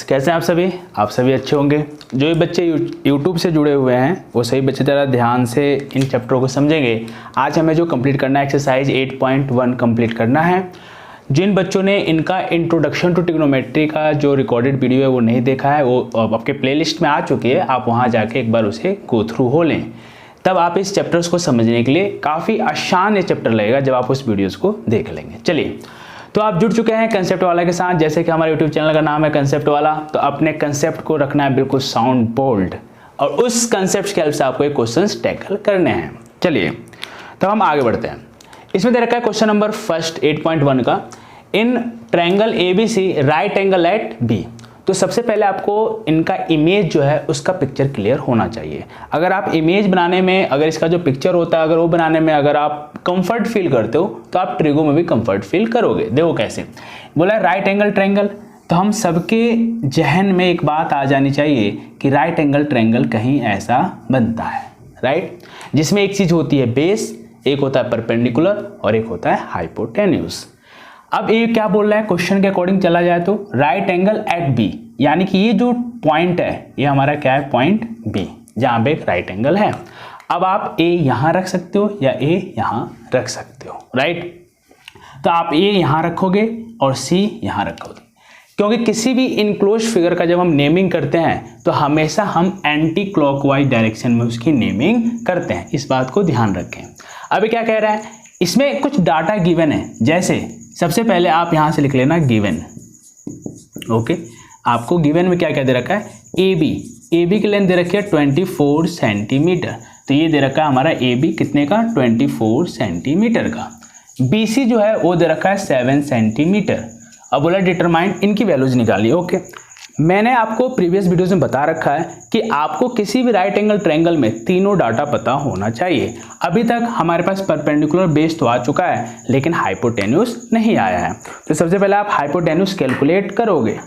कैसे हैं आप सभी अच्छे होंगे। जो भी बच्चे यूट्यूब से जुड़े हुए हैं वो सभी बच्चे ज़रा ध्यान से इन चैप्टरों को समझेंगे। आज हमें जो कंप्लीट करना है एक्सरसाइज 8.1 कंप्लीट करना है। जिन बच्चों ने इनका इंट्रोडक्शन टू ट्रिग्नोमेट्री का जो रिकॉर्डेड वीडियो है वो नहीं देखा है, वो आपके प्लेलिस्ट में आ चुकी है, आप वहाँ जाके एक बार उसे गो थ्रू हो लें, तब आप इस चैप्टर्स को समझने के लिए काफ़ी आसान ये चैप्टर लगेगा जब आप उस वीडियोज़ को देख लेंगे। चलिए, तो आप जुड़ चुके हैं कंसेप्ट वाला के साथ। जैसे कि हमारे यूट्यूब चैनल का नाम है कंसेप्ट वाला, तो अपने कंसेप्ट को रखना है बिल्कुल साउंड बोल्ड और उस कंसेप्ट के हेल्प से आपको एक क्वेश्चन टैकल करने हैं। चलिए, तो हम आगे बढ़ते हैं। इसमें दे रखा है क्वेश्चन नंबर फर्स्ट 8.1 का, in triangle ABC right angle at B। तो सबसे पहले आपको इनका इमेज जो है उसका पिक्चर क्लियर होना चाहिए। अगर आप इमेज बनाने में, अगर इसका जो पिक्चर होता है अगर वो बनाने में अगर आप कंफर्ट फील करते हो तो आप ट्रिगो में भी कंफर्ट फील करोगे। देखो कैसे बोला, राइट एंगल ट्रायंगल, तो हम सबके जहन में एक बात आ जानी चाहिए कि राइट एंगल ट्रायंगल कहीं ऐसा बनता है, राइट, जिसमें एक चीज होती है बेस, एक होता है परपेंडिकुलर और एक होता है हाइपोटेन्यूज। अब ये क्या बोल रहा है, क्वेश्चन के अकॉर्डिंग चला जाए तो राइट एंगल एट B, यानी कि ये जो पॉइंट है ये हमारा क्या है, पॉइंट B, जहां पे एक राइट एंगल है। अब आप A यहां रख सकते हो या A यहां रख सकते हो, राइट। तो आप A यहां रखोगे और C यहां रखोगे, क्योंकि किसी भी इनक्लोज फिगर का जब हम नेमिंग करते हैं तो हमेशा हम एंटी क्लॉकवाइज डायरेक्शन में उसकी नेमिंग करते हैं, इस बात को ध्यान रखें। अब क्या कह रहा है, इसमें कुछ डाटा गिवन है, जैसे सबसे पहले आप यहां से लिख लेना गिवन, ओके। आपको गिवन में क्या क्या दे रखा है, AB की लेंथ दे रखी है 24 सेंटीमीटर, तो ये दे रखा है हमारा AB कितने का, 24 सेंटीमीटर का। BC जो है वो दे रखा है 7 सेंटीमीटर। अब बोला डिटरमाइन इनकी वैल्यूज निकालिए, ओके। मैंने आपको प्रीवियस वीडियोस में बता रखा है कि आपको किसी भी राइट एंगल ट्रायंगल में तीनों डाटा पता होना चाहिए। अभी तक हमारे पास परपेंडिकुलर बेस तो आ चुका है लेकिन हाइपोटेन्यूज नहीं आया है, तो सबसे पहले आप हाइपोटेन्यूज कैलकुलेट करोगे।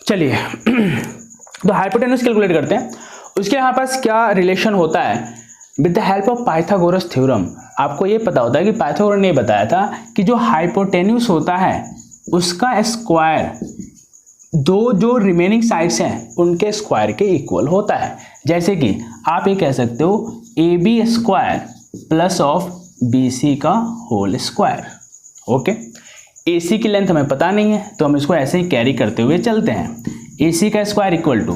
चलिए तो हाइपोटेन्यूज कैलकुलेट करते हैं। उसके हमारे पास क्या रिलेशन होता है, with the help of Pythagoras theorem. आपको ये पता होता है कि पाइथागोरस ने बताया था कि जो हाइपोटेन्यूज होता है उसका स्क्वायर दो जो रिमेनिंग साइड्स हैं उनके स्क्वायर के इक्वल होता है। जैसे कि आप ये कह सकते हो AB square plus of BC का होल स्क्वायर, ओके। AC की लेंथ हमें पता नहीं है तो हम इसको ऐसे ही कैरी करते हुए चलते हैं। AC का स्क्वायर इक्वल टू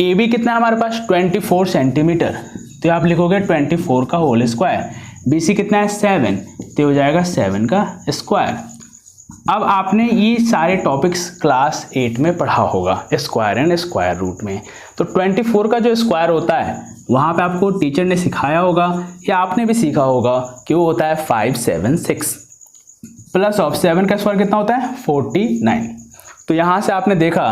AB कितना है हमारे पास 24 सेंटीमीटर, तो आप लिखोगे 24 का होल स्क्वायर। BC कितना है 7, तो हो जाएगा 7 का स्क्वायर। अब आपने ये सारे टॉपिक्स क्लास 8 में पढ़ा होगा स्क्वायर एंड स्क्वायर रूट में, तो 24 का जो स्क्वायर होता है वहाँ पे आपको टीचर ने सिखाया होगा या आपने भी सीखा होगा कि वो होता है 576 प्लस ऑफ 7 का स्क्वायर कितना होता है 49। तो यहाँ से आपने देखा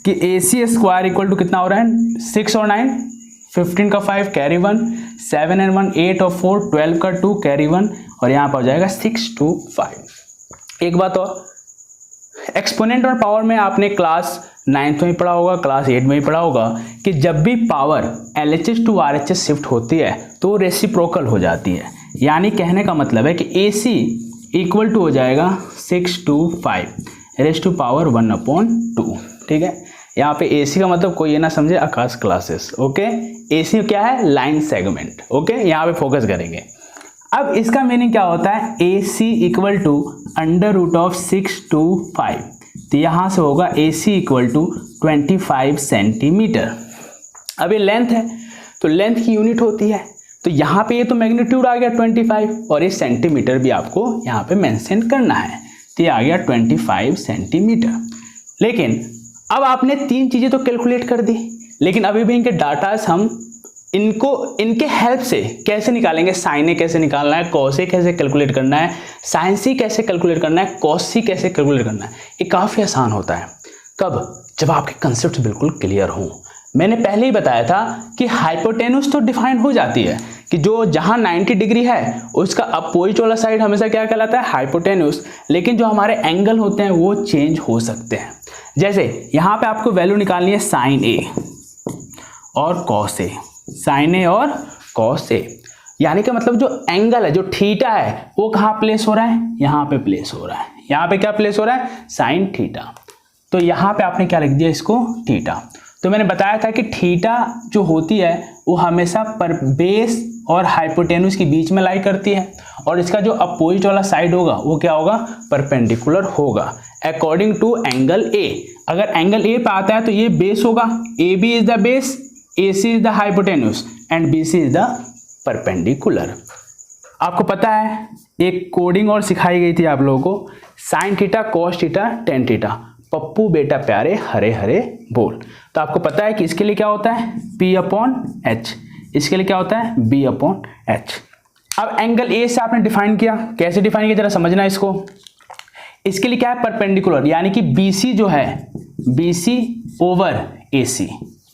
कि AC स्क्वायर इक्वल टू कितना हो रहा है 6 और 9, 15 का 5 कैरी 1, 7 एंड 1 8 और 4 12 का 2 कैरी 1 और यहाँ पर हो जाएगा 6 to 5। एक बात और, एक्सपोनेंट और पावर में आपने क्लास 9th में पढ़ा होगा, क्लास 8 में भी पढ़ा होगा कि जब भी power LHS to RHS shift होती है तो रेसिप्रोकल हो जाती है। यानी कहने का मतलब है कि AC इक्वल टू हो जाएगा 6 to 5 रेस टू पावर 1/2, ठीक है। यहाँ पे AC का मतलब कोई ये ना समझे आकाश क्लासेस, ओके। AC क्या है, लाइन सेगमेंट, ओके, यहाँ पे फोकस करेंगे। अब इसका मीनिंग क्या होता है, AC equal to under root of 6 to 5, तो यहाँ से होगा AC इक्वल टू 25 सेंटीमीटर। अब ये लेंथ है तो लेंथ की यूनिट होती है, तो यहाँ पे ये तो मैग्नीट्यूड आ गया 25 और ये सेंटीमीटर भी आपको यहाँ पे मेंशन करना है, तो ये आ गया 25 सेंटीमीटर। लेकिन अब आपने तीन चीज़ें तो कैलकुलेट कर दी, लेकिन अभी भी इनके डाटास हम इनके हेल्प से कैसे निकालेंगे, साइन ए कैसे निकालना है, कॉस ए कैसे कैलकुलेट करना है, साइन सी कैसे कैलकुलेट करना है, कॉस सी कैसे कैलकुलेट करना है, ये काफ़ी आसान होता है। कब, जब आपके कंसेप्ट बिल्कुल क्लियर हों। मैंने पहले ही बताया था कि हाइपोटेन्यूज तो डिफाइन हो जाती है कि जो जहाँ 90 डिग्री है उसका अपोजिट वाला साइड हमेशा क्या कहलाता है, हाइपोटेन्यूज। लेकिन जो हमारे एंगल होते हैं वो चेंज हो सकते हैं। जैसे यहाँ पे आपको वैल्यू निकालनी है साइन ए और कॉस ए, साइन ए और कॉस ए, यानी कि मतलब जो एंगल है, जो थीटा है, वो कहाँ प्लेस हो रहा है, यहाँ पे प्लेस हो रहा है। यहाँ पे क्या प्लेस हो रहा है, साइन थीटा। तो यहाँ पे आपने क्या लिख दिया इसको थीटा। तो मैंने बताया था कि थीटा जो होती है वो हमेशा पर बेस और हाइपोटेन्यूस के बीच में लाई करती है, और इसका जो अपोजिट वाला साइड होगा वो क्या होगा, परपेंडिकुलर होगा अकॉर्डिंग टू एंगल ए। अगर एंगल ए पे आता है तो ये बेस होगा, A B is the base, A C is the hypotenuse and B C is the perpendicular. आपको पता है एक कोडिंग और सिखाई गई थी आप लोगों को, sine theta cos theta tan theta, Pappu बेटा प्यारे हरे हरे बोल। तो आपको पता है कि इसके लिए क्या होता है P अपॉन एच, इसके लिए क्या होता है B अपॉन एच। अब एंगल ए से आपने डिफाइन किया, कैसे डिफाइन किया जरा समझना इसको। इसके लिए क्या है परपेंडिकुलर, यानी कि BC जो है BC over AC,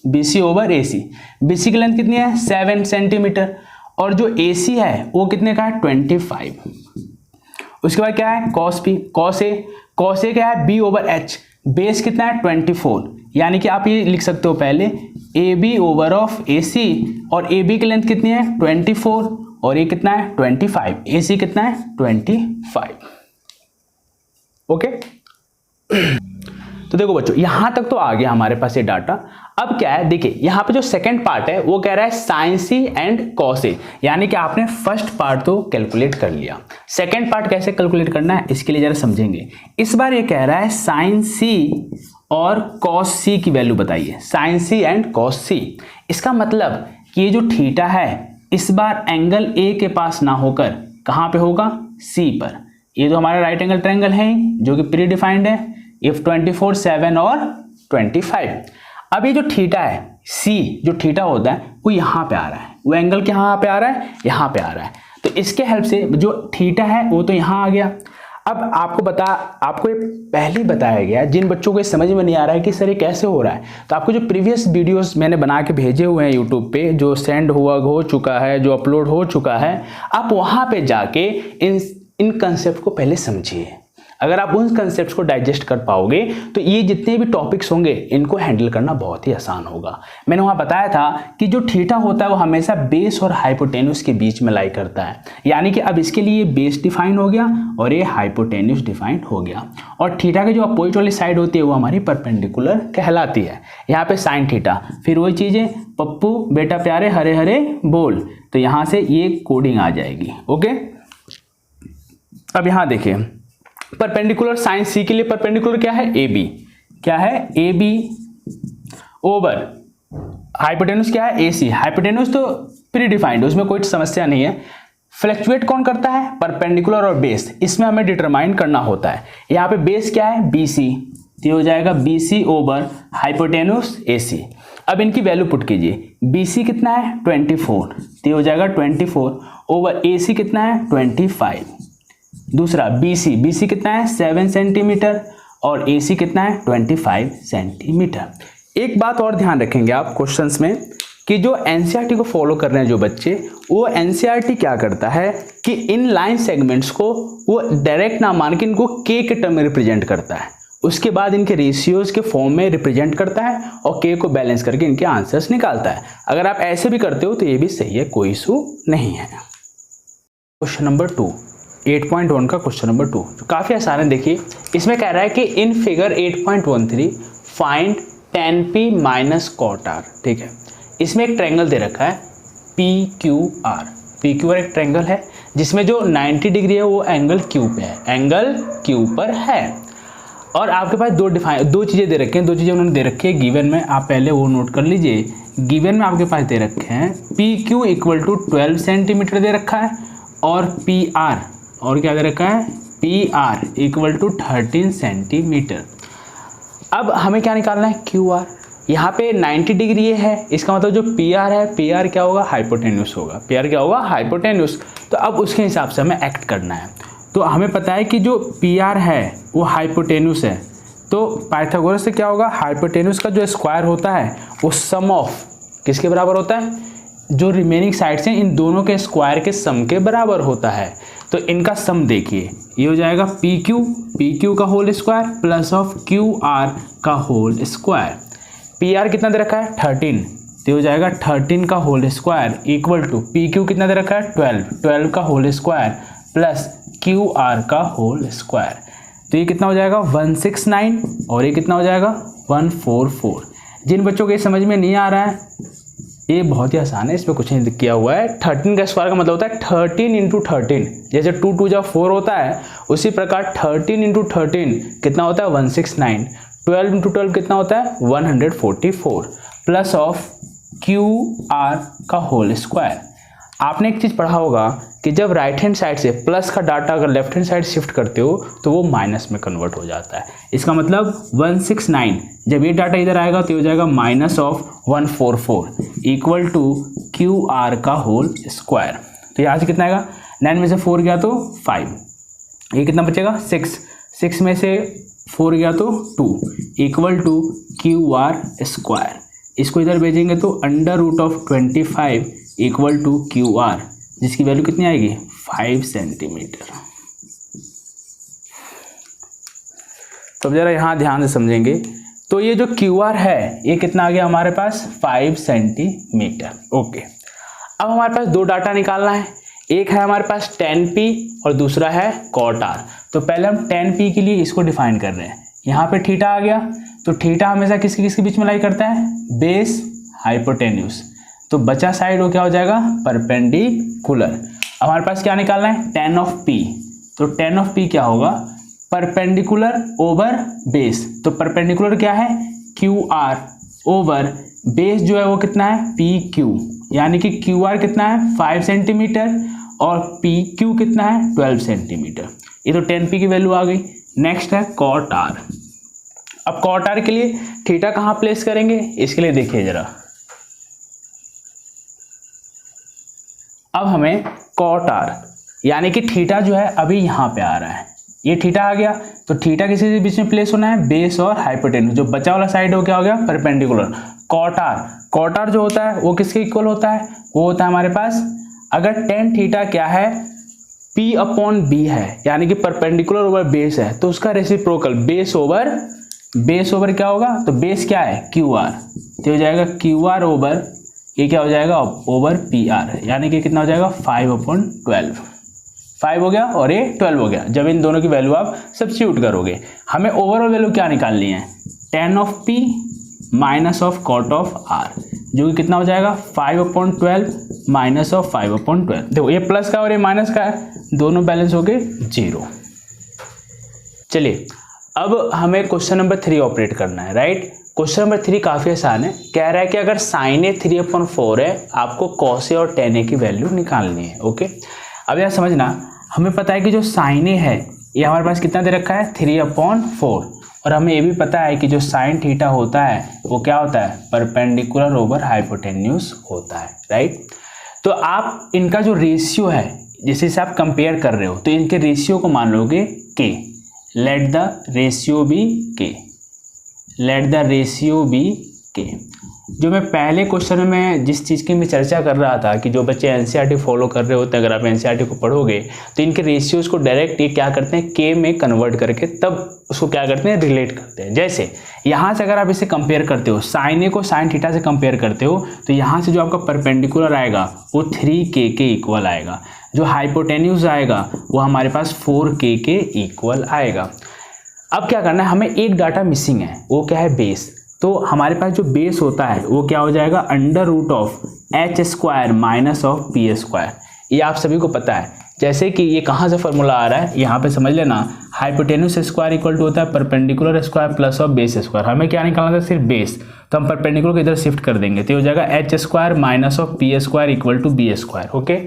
BC over AC, BC की लेंथ कितनी है 7 सेंटीमीटर, और जो AC है वो कितने का है 25। उसके बाद क्या है cos P, cos A क्या है B ओवर H, बेस कितना है 24, यानी कि आप ये लिख सकते हो पहले AB ओवर ऑफ AC, और AB की लेंथ कितनी है 24 और ये कितना है 25, AC कितना है 25। ओके तो देखो बच्चों यहां तक तो आ गया हमारे पास ये डाटा। अब क्या है देखिए यहाँ पे जो सेकंड पार्ट है वो कह रहा है sign C and cos A, यानी कि आपने फर्स्ट पार्ट तो कैलकुलेट कर लिया, सेकंड पार्ट कैसे कैलकुलेट करना है इसके लिए जरा समझेंगे। इस बार ये कह रहा है साइन सी और कॉस सी की वैल्यू बताइए, साइन सी एंड कॉस सी। इसका मतलब कि ये जो थीटा है इस बार एंगल ए के पास ना होकर कहाँ पे होगा सी पर। ये जो हमारा राइट एंगल ट्रायंगल है जो कि प्री डिफाइंड है, इफ 24 7 और 25। अब ये जो थीटा है सी, जो थीटा होता है वो यहाँ पे आ रहा है, वो एंगल कहाँ पे आ रहा है यहाँ पे आ रहा है, तो इसके हेल्प से जो थीटा है वो तो यहाँ आ गया। अब आपको ये पहले ही बताया गया, जिन बच्चों को ये समझ में नहीं आ रहा है कि सर ये कैसे हो रहा है, तो आपको जो प्रीवियस वीडियोस मैंने बना के भेजे हुए हैं यूट्यूब पे, जो सेंड हो चुका है, जो अपलोड हो चुका है, आप वहाँ पे जाके इन कंसेप्ट को पहले समझिए। अगर आप उन कंसेप्ट्स को डाइजेस्ट कर पाओगे तो ये जितने भी टॉपिक्स होंगे इनको हैंडल करना बहुत ही आसान होगा। मैंने वहाँ बताया था कि जो थीटा होता है वो हमेशा बेस और हाइपोटेन्यूस के बीच में लाई करता है, यानी कि अब इसके लिए बेस डिफाइन हो गया और ये हाइपोटेन्यूस डिफाइन हो गया, और थीटा की जो अपोजिट वाली साइड होती है वो हमारी परपेंडिकुलर कहलाती है। यहाँ पे साइन थीटा, फिर वही चीज़ें पप्पू बेटा प्यारे हरे हरे बोल, तो यहाँ से ये कोडिंग आ जाएगी। ओके अब यहाँ देखिए परपेंडिकुलर साइन सी के लिए परपेंडिकुलर क्या है ए बी, क्या है ए बी ओवर हाइपोटेन्यूस क्या है ए सी। हाइपोटेन्यूस तो प्री डिफाइंड है, उसमें कोई समस्या नहीं है। फ्लक्चुएट कौन करता है परपेंडिकुलर और बेस, इसमें हमें डिटरमाइन करना होता है। यहाँ पे बेस क्या है बी सी, तो हो जाएगा B C over hypotenuse A C. अब इनकी वैल्यू पुट कीजिए, बी सी कितना है 24, तो हो जाएगा 24 ओवर ए सी कितना है 25। दूसरा BC कितना है 7 सेंटीमीटर और AC कितना है 25 सेंटीमीटर। एक बात और ध्यान रखेंगे आप क्वेश्चंस में कि जो NCERT को फॉलो कर रहे हैं जो बच्चे, वो NCERT क्या करता है कि इन लाइन सेगमेंट्स को वो डायरेक्ट ना मान के इनको K के टर्म में रिप्रेजेंट करता है, उसके बाद इनके रेशियोज के फॉर्म में रिप्रेजेंट करता है और K को बैलेंस करके इनके आंसर्स निकालता है। अगर आप ऐसे भी करते हो तो ये भी सही है, कोई इशू नहीं है। क्वेश्चन नंबर 2 8.1 का क्वेश्चन नंबर 2 काफ़ी आसान है। देखिए इसमें कह रहा है कि in figure 8.13 find tan p minus cot r। ठीक है, इसमें एक ट्रायंगल दे रखा है PQR। PQR एक ट्रायंगल है जिसमें जो 90 डिग्री है वो एंगल Q पे है, एंगल Q पर है, और आपके पास दो चीज़ें दे रखी हैं, दो चीज़ें उन्होंने दे रखी है गिवन में, आप पहले वो नोट कर लीजिए। गिवन में आपके पास दे रखे हैं PQ इक्वल टू 12 सेंटीमीटर दे रखा है, और PR और क्या दे रखा है PR इक्वल टू 13 सेंटीमीटर। अब हमें क्या निकालना है QR। यहाँ पे 90 डिग्री है, इसका मतलब जो PR है PR क्या होगा हाइपोटेन्यूस होगा, PR क्या होगा हाइपोटेन्यूस। तो अब उसके हिसाब से हमें एक्ट करना है। तो हमें पता है कि जो PR है वो हाइपोटेन्यूस है, तो पाइथागोरस से क्या होगा हाइपोटेन्यूस का जो स्क्वायर होता है वो सम ऑफ किसके बराबर होता है, जो रिमेनिंग साइड्स हैं इन दोनों के स्क्वायर के सम के बराबर होता है। तो इनका सम देखिए ये हो जाएगा PQ का whole square plus of QR का होल स्क्वायर। PR कितना दे रखा है 13, तो हो जाएगा 13 का whole square equal to PQ कितना दे रखा है 12 का होल स्क्वायर प्लस QR का होल स्क्वायर। तो ये कितना हो जाएगा 169 और ये कितना हो जाएगा 144। जिन बच्चों को ये समझ में नहीं आ रहा है, ये बहुत ही आसान है, इसमें कुछ नहीं किया हुआ है। 13 का स्क्वायर का मतलब होता है 13 इंटू 13, जैसे 2 2 जा 4 होता है, उसी प्रकार 13 इंटू 13 कितना होता है 169, 12 इंटू 12 कितना होता है 144 प्लस ऑफ QR का होल स्क्वायर। आपने एक चीज़ पढ़ा होगा कि जब राइट हैंड साइड से प्लस का डाटा अगर लेफ्ट हैंड साइड शिफ्ट करते हो तो वो माइनस में कन्वर्ट हो जाता है। इसका मतलब 169 जब ये डाटा इधर आएगा तो ये हो जाएगा minus of 144 equal to QR का होल स्क्वायर। तो यहाँ से कितना आएगा, 9 में से 4 गया तो 5, ये कितना बचेगा 6, 6 में से 4 गया तो 2 इक्वल टू QR स्क्वायर। इसको इधर भेजेंगे तो under root of 25 equal to QR, जिसकी वैल्यू कितनी आएगी 5 सेंटीमीटर। तो जरा यहाँ ध्यान से समझेंगे, तो ये जो QR है ये कितना आ गया हमारे पास 5 सेंटीमीटर। ओके, अब हमारे पास दो डाटा निकालना है, एक है हमारे पास tan P और दूसरा है cot R। तो पहले हम tan P के लिए इसको डिफाइन कर रहे हैं, यहाँ पे थीटा आ गया, तो थीटा हमेशा किसके किसके बीच में लाई करता है, बेस हाइपोटेन्यूज। तो बचा साइड वो क्या हो जाएगा परपेंडिकुलर। अब हमारे पास क्या निकालना है tan ऑफ P, तो tan ऑफ P क्या होगा परपेंडिकुलर ओवर बेस। तो परपेंडिकुलर क्या है QR ओवर बेस जो है वो कितना है PQ, यानी कि QR कितना है 5 सेंटीमीटर और PQ कितना है 12 सेंटीमीटर। ये तो tan P की वैल्यू आ गई। नेक्स्ट है cot R। अब cot R के लिए थीटा कहाँ प्लेस करेंगे, इसके लिए देखिए जरा। अब हमें cot R यानी कि थीटा जो है अभी यहाँ पे आ रहा है, ये थीटा आ गया, तो थीटा किसी के बीच में प्लेस होना है बेस और हाइपोटेन्यूज। जो बचा वाला साइड हो क्या हो गया परपेंडिकुलर। cot R जो होता है वो किसके इक्वल होता है, वो होता है हमारे पास, अगर tan थीटा क्या है P अपॉन B है, यानी कि परपेंडिकुलर ओवर बेस है, तो उसका रेसिप्रोकल बेस ओवर क्या होगा, तो बेस क्या है QR, तो हो जाएगा QR ओवर ये क्या हो जाएगा ओवर PR, यानी कि कितना हो जाएगा 5/12। 5 हो गया और ये 12 हो गया। जब इन दोनों की वैल्यू आप सब्स्टिट्यूट करोगे, हमें ओवरऑल वैल्यू क्या निकालनी है tan of P minus of cot of R, जो कि कितना हो जाएगा 5/12 माइनस ऑफ 5/12। देखो ये प्लस का और ये माइनस का है, दोनों बैलेंस हो गए 0। चलिए अब हमें क्वेश्चन नंबर 3 ऑपरेट करना है, राइट। क्वेश्चन नंबर 3 काफ़ी आसान है, कह रहा है कि अगर sin A 3/4 है, आपको cos A और tan A की वैल्यू निकालनी है। ओके, अब यार समझना, हमें पता है कि जो sin A है ये हमारे पास कितना दे रखा है 3/4, और हमें ये भी पता है कि जो sin थीटा होता है वो क्या होता है परपेंडिकुलर ओवर हाइपोटेन्यूज होता है, राइट। तो आप इनका जो रेशियो है जैसे से आप कंपेयर कर रहे हो, तो इनके रेशियो को मान लोगे k, let the ratio be k। जो मैं पहले क्वेश्चन में जिस चीज़ की मैं चर्चा कर रहा था कि जो बच्चे एनसीईआरटी फॉलो कर रहे होते हैं, अगर आप एनसीईआरटी को पढ़ोगे तो इनके रेशियोज को डायरेक्ट ये क्या करते हैं के में कन्वर्ट करके तब उसको क्या करते हैं रिलेट करते हैं। जैसे यहाँ से अगर आप इसे कंपेयर करते हो, साइन ए को साइन थीटा से कंपेयर करते हो, तो यहाँ से जो आपका परपेंडिकुलर आएगा वो 3k के इक्वल आएगा, जो हाइपोटेन्यूज आएगा वो हमारे पास 4k के इक्वल आएगा। अब क्या करना है, हमें एक डाटा मिसिंग है, वो क्या है बेस। तो हमारे पास जो बेस होता है वो क्या हो जाएगा under root of h square minus of p square. ये आप सभी को पता है, जैसे कि ये कहाँ से फॉर्मूला आ रहा है, यहाँ पे समझ लेना, हाइपोटेन्यूज स्क्वायर इक्वल टू होता है perpendicular square plus of base square. हमें क्या निकालना था सिर्फ बेस, तो हम परपेंडिकुलर को इधर शिफ्ट कर देंगे, तो हो जाएगा h square minus of p square equal to b square. Okay,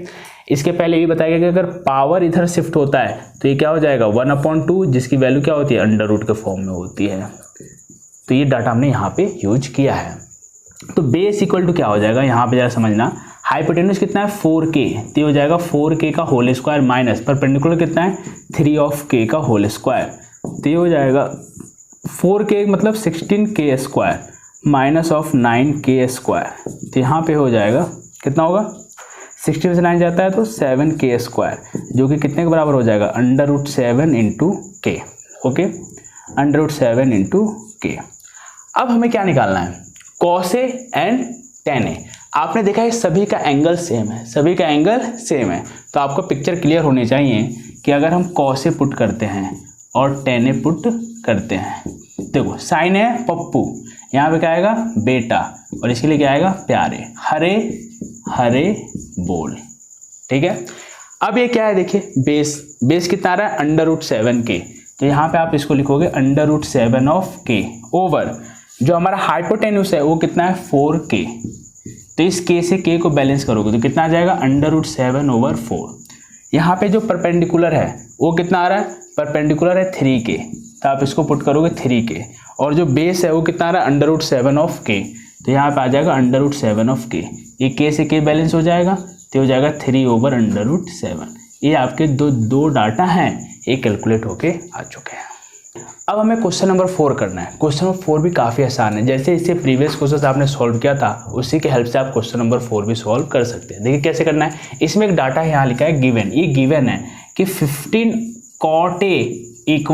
इसके पहले ये बताया गया कि अगर पावर इधर शिफ्ट होता है तो ये क्या हो जाएगा 1/2, जिसकी वैल्यू क्या होती है अंडर रूट के फॉर्म में होती है। तो ये डाटा हमने यहाँ पे यूज किया है। तो बेस इक्वल टू क्या हो जाएगा, यहाँ पे जरा समझना, हाइपोटेन्यूज कितना है 4k, तो ये हो जाएगा 4k का होल स्क्वायर माइनस परपेंडिकुलर कितना है 3 ऑफ k का होल स्क्वायर, तो ये हो जाएगा 4k मतलब 16k square minus of 9k square. तो यहाँ पे हो जाएगा कितना होगा 16 से 9 जाता है तो 7k स्क्वायर, जो कि कितने के बराबर हो जाएगा under root 7 into k। Okay, under root 7 into k। अब हमें क्या निकालना है cos A and tan A। आपने देखा है सभी का एंगल सेम है, सभी का एंगल सेम है, तो आपको पिक्चर क्लियर होनी चाहिए कि अगर हम cos A पुट करते हैं और 10A पुट करते हैं। देखो साइन है पप्पू, यहाँ पे क्या आएगा बेटा, और इसके लिए क्या आएगा प्यारे, हरे हरे बोल। ठीक है, अब ये क्या है देखिए, बेस कितना आ रहा है √7k, तो यहाँ पे आप इसको लिखोगे √7 ऑफ k ओवर जो हमारा हाइपोटेन्यूस है वो कितना है 4k, तो इस k से k को बैलेंस करोगे तो कितना आ जाएगा √7/4। यहाँ पे जो परपेंडिकुलर है वो कितना आ रहा है, परपेंडिकुलर है 3k, तो आप इसको पुट करोगे 3k, और जो बेस है वो कितना आ रहा है √7 ऑफ k, तो यहाँ पे आ जाएगा √7 ऑफ k, ये k से k बैलेंस हो जाएगा तो हो जाएगा 3/√7। ये आपके दो डाटा हैं, ये कैलकुलेट होके आ चुके हैं। अब हमें क्वेश्चन नंबर 4 करना है। क्वेश्चन नंबर 4 भी काफ़ी आसान है, जैसे इससे प्रीवियस क्वेश्चन आपने सॉल्व किया था उसी के हेल्प से आप क्वेश्चन नंबर 4 भी सॉल्व कर सकते हैं। देखिए कैसे करना है, इसमें एक डाटा यहाँ लिखा है गिवन, ये गिवन है कि 15 cot A =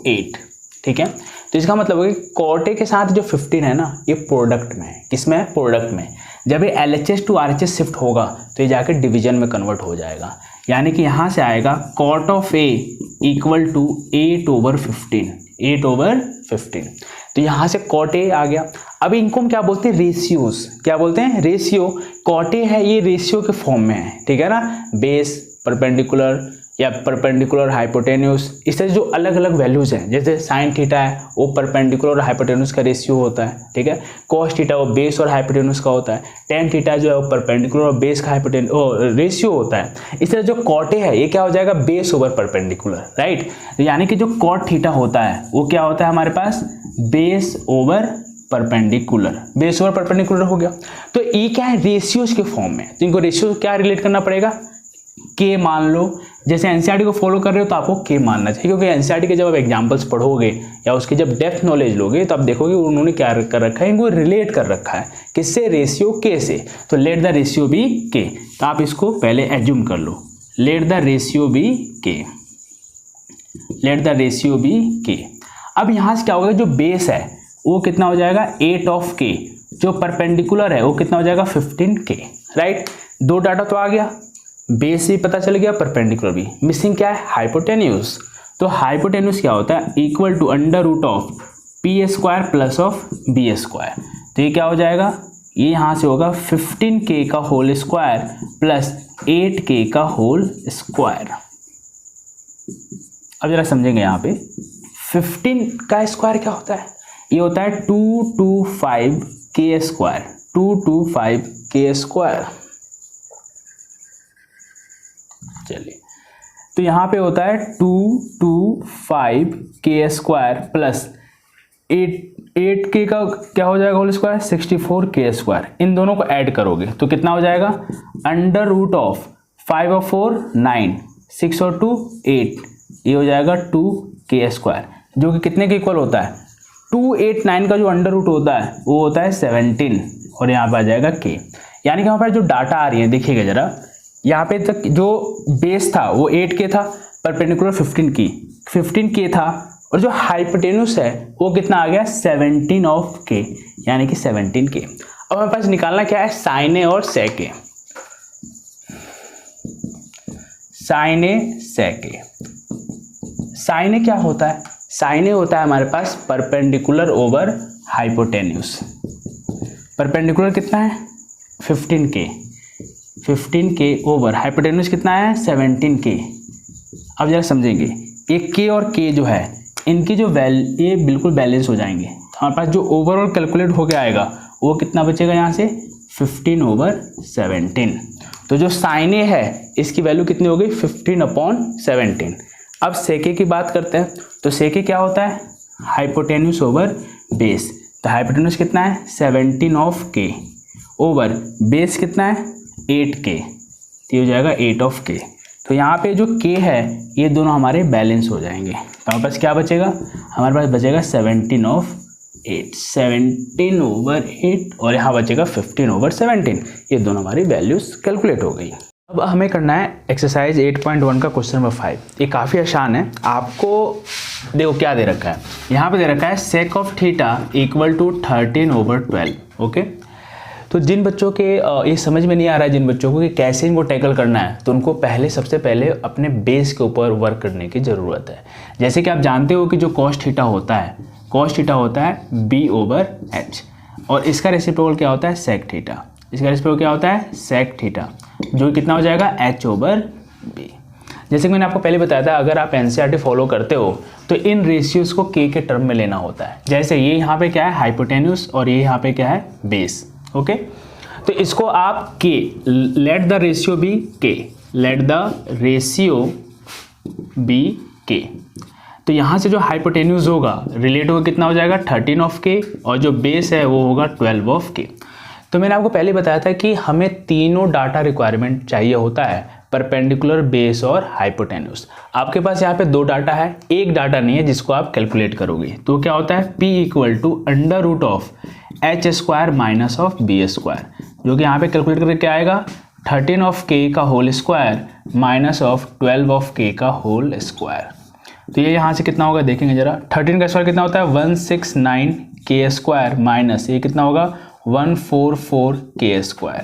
8। ठीक है, तो इसका मतलब है कि cot A के साथ जो 15 है ना ये प्रोडक्ट में है, किसमें है प्रोडक्ट में। जब ये LHS टू RHS शिफ्ट होगा तो ये जाकर डिवीजन में कन्वर्ट हो जाएगा, यानी कि यहाँ से आएगा cot of A = 8/15, 8/15। तो यहाँ से cot A आ गया। अब इनको हम क्या बोलते हैं रेशियोज, क्या बोलते हैं रेशियो। cot A है ये रेशियो के फॉर्म में है, ठीक है ना, बेस परपेंडिकुलर या परपेंडिकुलर हाइपोटेन्यूस, इस तरह जो अलग अलग वैल्यूज हैं, जैसे साइन थीटा है वो परपेंडिकुलर और हाइपोटेन्यूस का रेशियो होता है। ठीक है, कॉस थीटा वो बेस और हाइपोटेन्यूस का होता है, टेन थीटा जो है वो परपेंडिकुलर और बेस का रेशियो होता है। इस तरह जो cot A है ये क्या हो जाएगा बेस ओवर परपेंडिकुलर, राइट। यानी कि जो cot थीटा होता है वो क्या होता है हमारे पास base over perpendicular, base over perpendicular हो गया। तो ये क्या है रेशियोज के फॉर्म में, तो इनको रेशियो क्या रिलेट करना पड़ेगा के मान लो। जैसे एनसीईआरटी को फॉलो कर रहे हो तो आपको के मानना चाहिए, क्योंकि एनसीईआरटी के जब आप एग्जांपल्स पढ़ोगे या उसकी जब डेप्थ नॉलेज लोगे तो आप देखोगे उन्होंने क्या कर रखा है, इनको रिलेट कर रखा है किससे, रेशियो के से। तो लेट द रेशियो बी के, तो आप इसको पहले एज्यूम कर लो, लेट द रेशियो बी के, लेट द रेशियो बी के। अब यहाँ से क्या होगा, जो बेस है वो कितना हो जाएगा 8/k, जो परपेंडिकुलर है वो कितना हो जाएगा 15k, राइट। दो डाटा तो आ गया, बेस भी पता चल गया, परपेंडिकुलर भी। मिसिंग क्या है हाइपोटेन्यूस, तो हाइपोटेन्यूस क्या होता है इक्वल टू √p² + b²। तो ये क्या हो जाएगा, ये यहाँ से होगा 15k का होल स्क्वायर प्लस 8k का होल स्क्वायर। अब जरा समझेंगे यहाँ पे 15 का स्क्वायर क्या होता है, ये होता है 225k², 225k²। चलिए, तो यहाँ पे होता है 225k² प्लस 8k का क्या हो जाएगा होल स्क्वायर 64k²। इन दोनों को ऐड करोगे तो कितना हो जाएगा √5 और 4 9, 6 और 2 8, ये हो जाएगा 2k², जो कि कितने के इक्वल होता है 289 का जो अंडर रूट होता है वो होता है 17, और यहाँ पे आ जाएगा k। यानी कि हमारे पास जो डाटा आ रही है देखिएगा जरा, यहाँ पे तक जो बेस था वो 8k था, परपेंडिकुलर 15k था, और जो हाइपोटेन्यूस है वो कितना आ गया 17/k, यानी कि 17k। अब हमारे पास निकालना क्या है साइन ए और सेक ए, साइन ए सेक ए। साइन ए क्या होता है, साइन ए होता है हमारे पास परपेंडिकुलर ओवर हाइपोटेन्यूस। परपेंडिकुलर कितना है 15k ओवर हाइपोटेन्यूस कितना है 17k। अब जरा समझेंगे ये k और k जो है इनकी जो ये बिल्कुल बैलेंस हो जाएंगे, तो हमारे पास जो ओवरऑल कैलकुलेट होके आएगा वो कितना बचेगा यहाँ से 15/17। तो जो साइन ए है इसकी वैल्यू कितनी हो गई 15/17। अब सेके की बात करते हैं, तो सेके क्या होता है हाइपोटेन्यूस ओवर बेस। तो हाइपोटेन्यूस कितना है 17/k ओवर बेस कितना है 8k, तो ये हो जाएगा 8/k। तो यहाँ पे जो k है ये दोनों हमारे बैलेंस हो जाएंगे, तो हमारे पास क्या बचेगा, हमारे पास बचेगा 17/8, 17/8, और यहाँ बचेगा 15/17। ये दोनों हमारी वैल्यूज कैलकुलेट हो गई। अब हमें करना है एक्सरसाइज 8.1 का क्वेश्चन नंबर 5। ये काफ़ी आसान है, आपको देखो क्या दे रखा है, यहाँ पे दे रखा है सेक ऑफ थीटा = 13/12। ओके, तो जिन बच्चों के ये समझ में नहीं आ रहा है जिन बच्चों को कि कैसे इनको टैकल करना है, तो उनको सबसे पहले अपने बेस के ऊपर वर्क करने की ज़रूरत है। जैसे कि आप जानते हो कि जो कॉस थीटा होता है, कॉस थीटा होता है b/h, और इसका रेसिप्रोकल क्या होता है, सेक थीटा। इसका रेसिप्रोकल क्या होता है, सेक थीटा, जो कितना हो जाएगा h/b। जैसे कि मैंने आपको पहले बताया था, अगर आप एनसीईआरटी फॉलो करते हो तो इन रेशियोज़ को के टर्म में लेना होता है। जैसे ये यहाँ पे क्या है, हाइपोटेन्यूस, और ये यहाँ पे क्या है, बेस। ओके, तो इसको आप के, लेट द रेशियो बी के, लेट द रेशियो बी के। तो यहाँ से जो हाइपोटेन्यूस होगा रिलेट होगा कितना हो जाएगा, 13 ऑफ के, और जो बेस है वो होगा 12 ऑफ के। तो मैंने आपको पहले बताया था कि हमें तीनों डाटा रिक्वायरमेंट चाहिए होता है, परपेंडिकुलर, बेस और हाइपोटेन्यूस। आपके पास यहाँ पे दो डाटा है, एक डाटा नहीं है जिसको आप कैलकुलेट करोगे। तो क्या होता है, P = √h² minus of b², जो कि यहाँ पे कैलकुलेट करके क्या आएगा, 13 ऑफ के का whole square minus of 12 of K का होल स्क्वायर। तो ये यहाँ से कितना होगा देखेंगे जरा, 13 का स्क्वायर कितना होता है, 169 के² माइनस ये कितना होगा, 144 के²।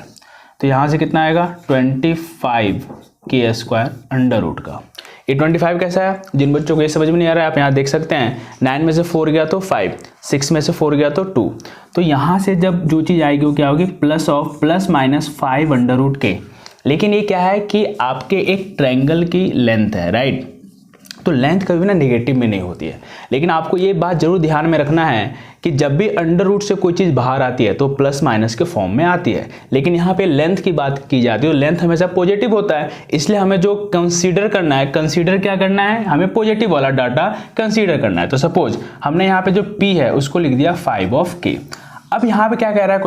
तो यहाँ से कितना आएगा, 25 के² अंडर रूट का। ये 25 कैसा है, जिन बच्चों को ये समझ में नहीं आ रहा है आप यहाँ देख सकते हैं, 9 में से 4 गया तो 5, 6 में से 4 गया तो 2। तो यहाँ से जब जो चीज़ आएगी वो क्या होगी, +5 अंडर रूट के। लेकिन ये क्या है कि आपके एक ट्रायंगल की लेंथ है, राइट। तो लेंथ कभी भी ना नेगेटिव में नहीं होती है, लेकिन आपको ये बात जरूर ध्यान में रखना है कि जब भी अंडर रूट से कोई चीज़ बाहर आती है तो प्लस माइनस के फॉर्म में आती है। लेकिन यहाँ पे लेंथ की बात की जाती है, तो लेंथ हमेशा पॉजिटिव होता है, इसलिए हमें जो कंसीडर करना है, कंसीडर क्या करना है, हमें पॉजिटिव वाला डाटा कंसीडर करना है। तो सपोज हमने यहाँ पे जो p है उसको लिख दिया 5 ऑफ k। अब यहाँ पे क्या कह रहा है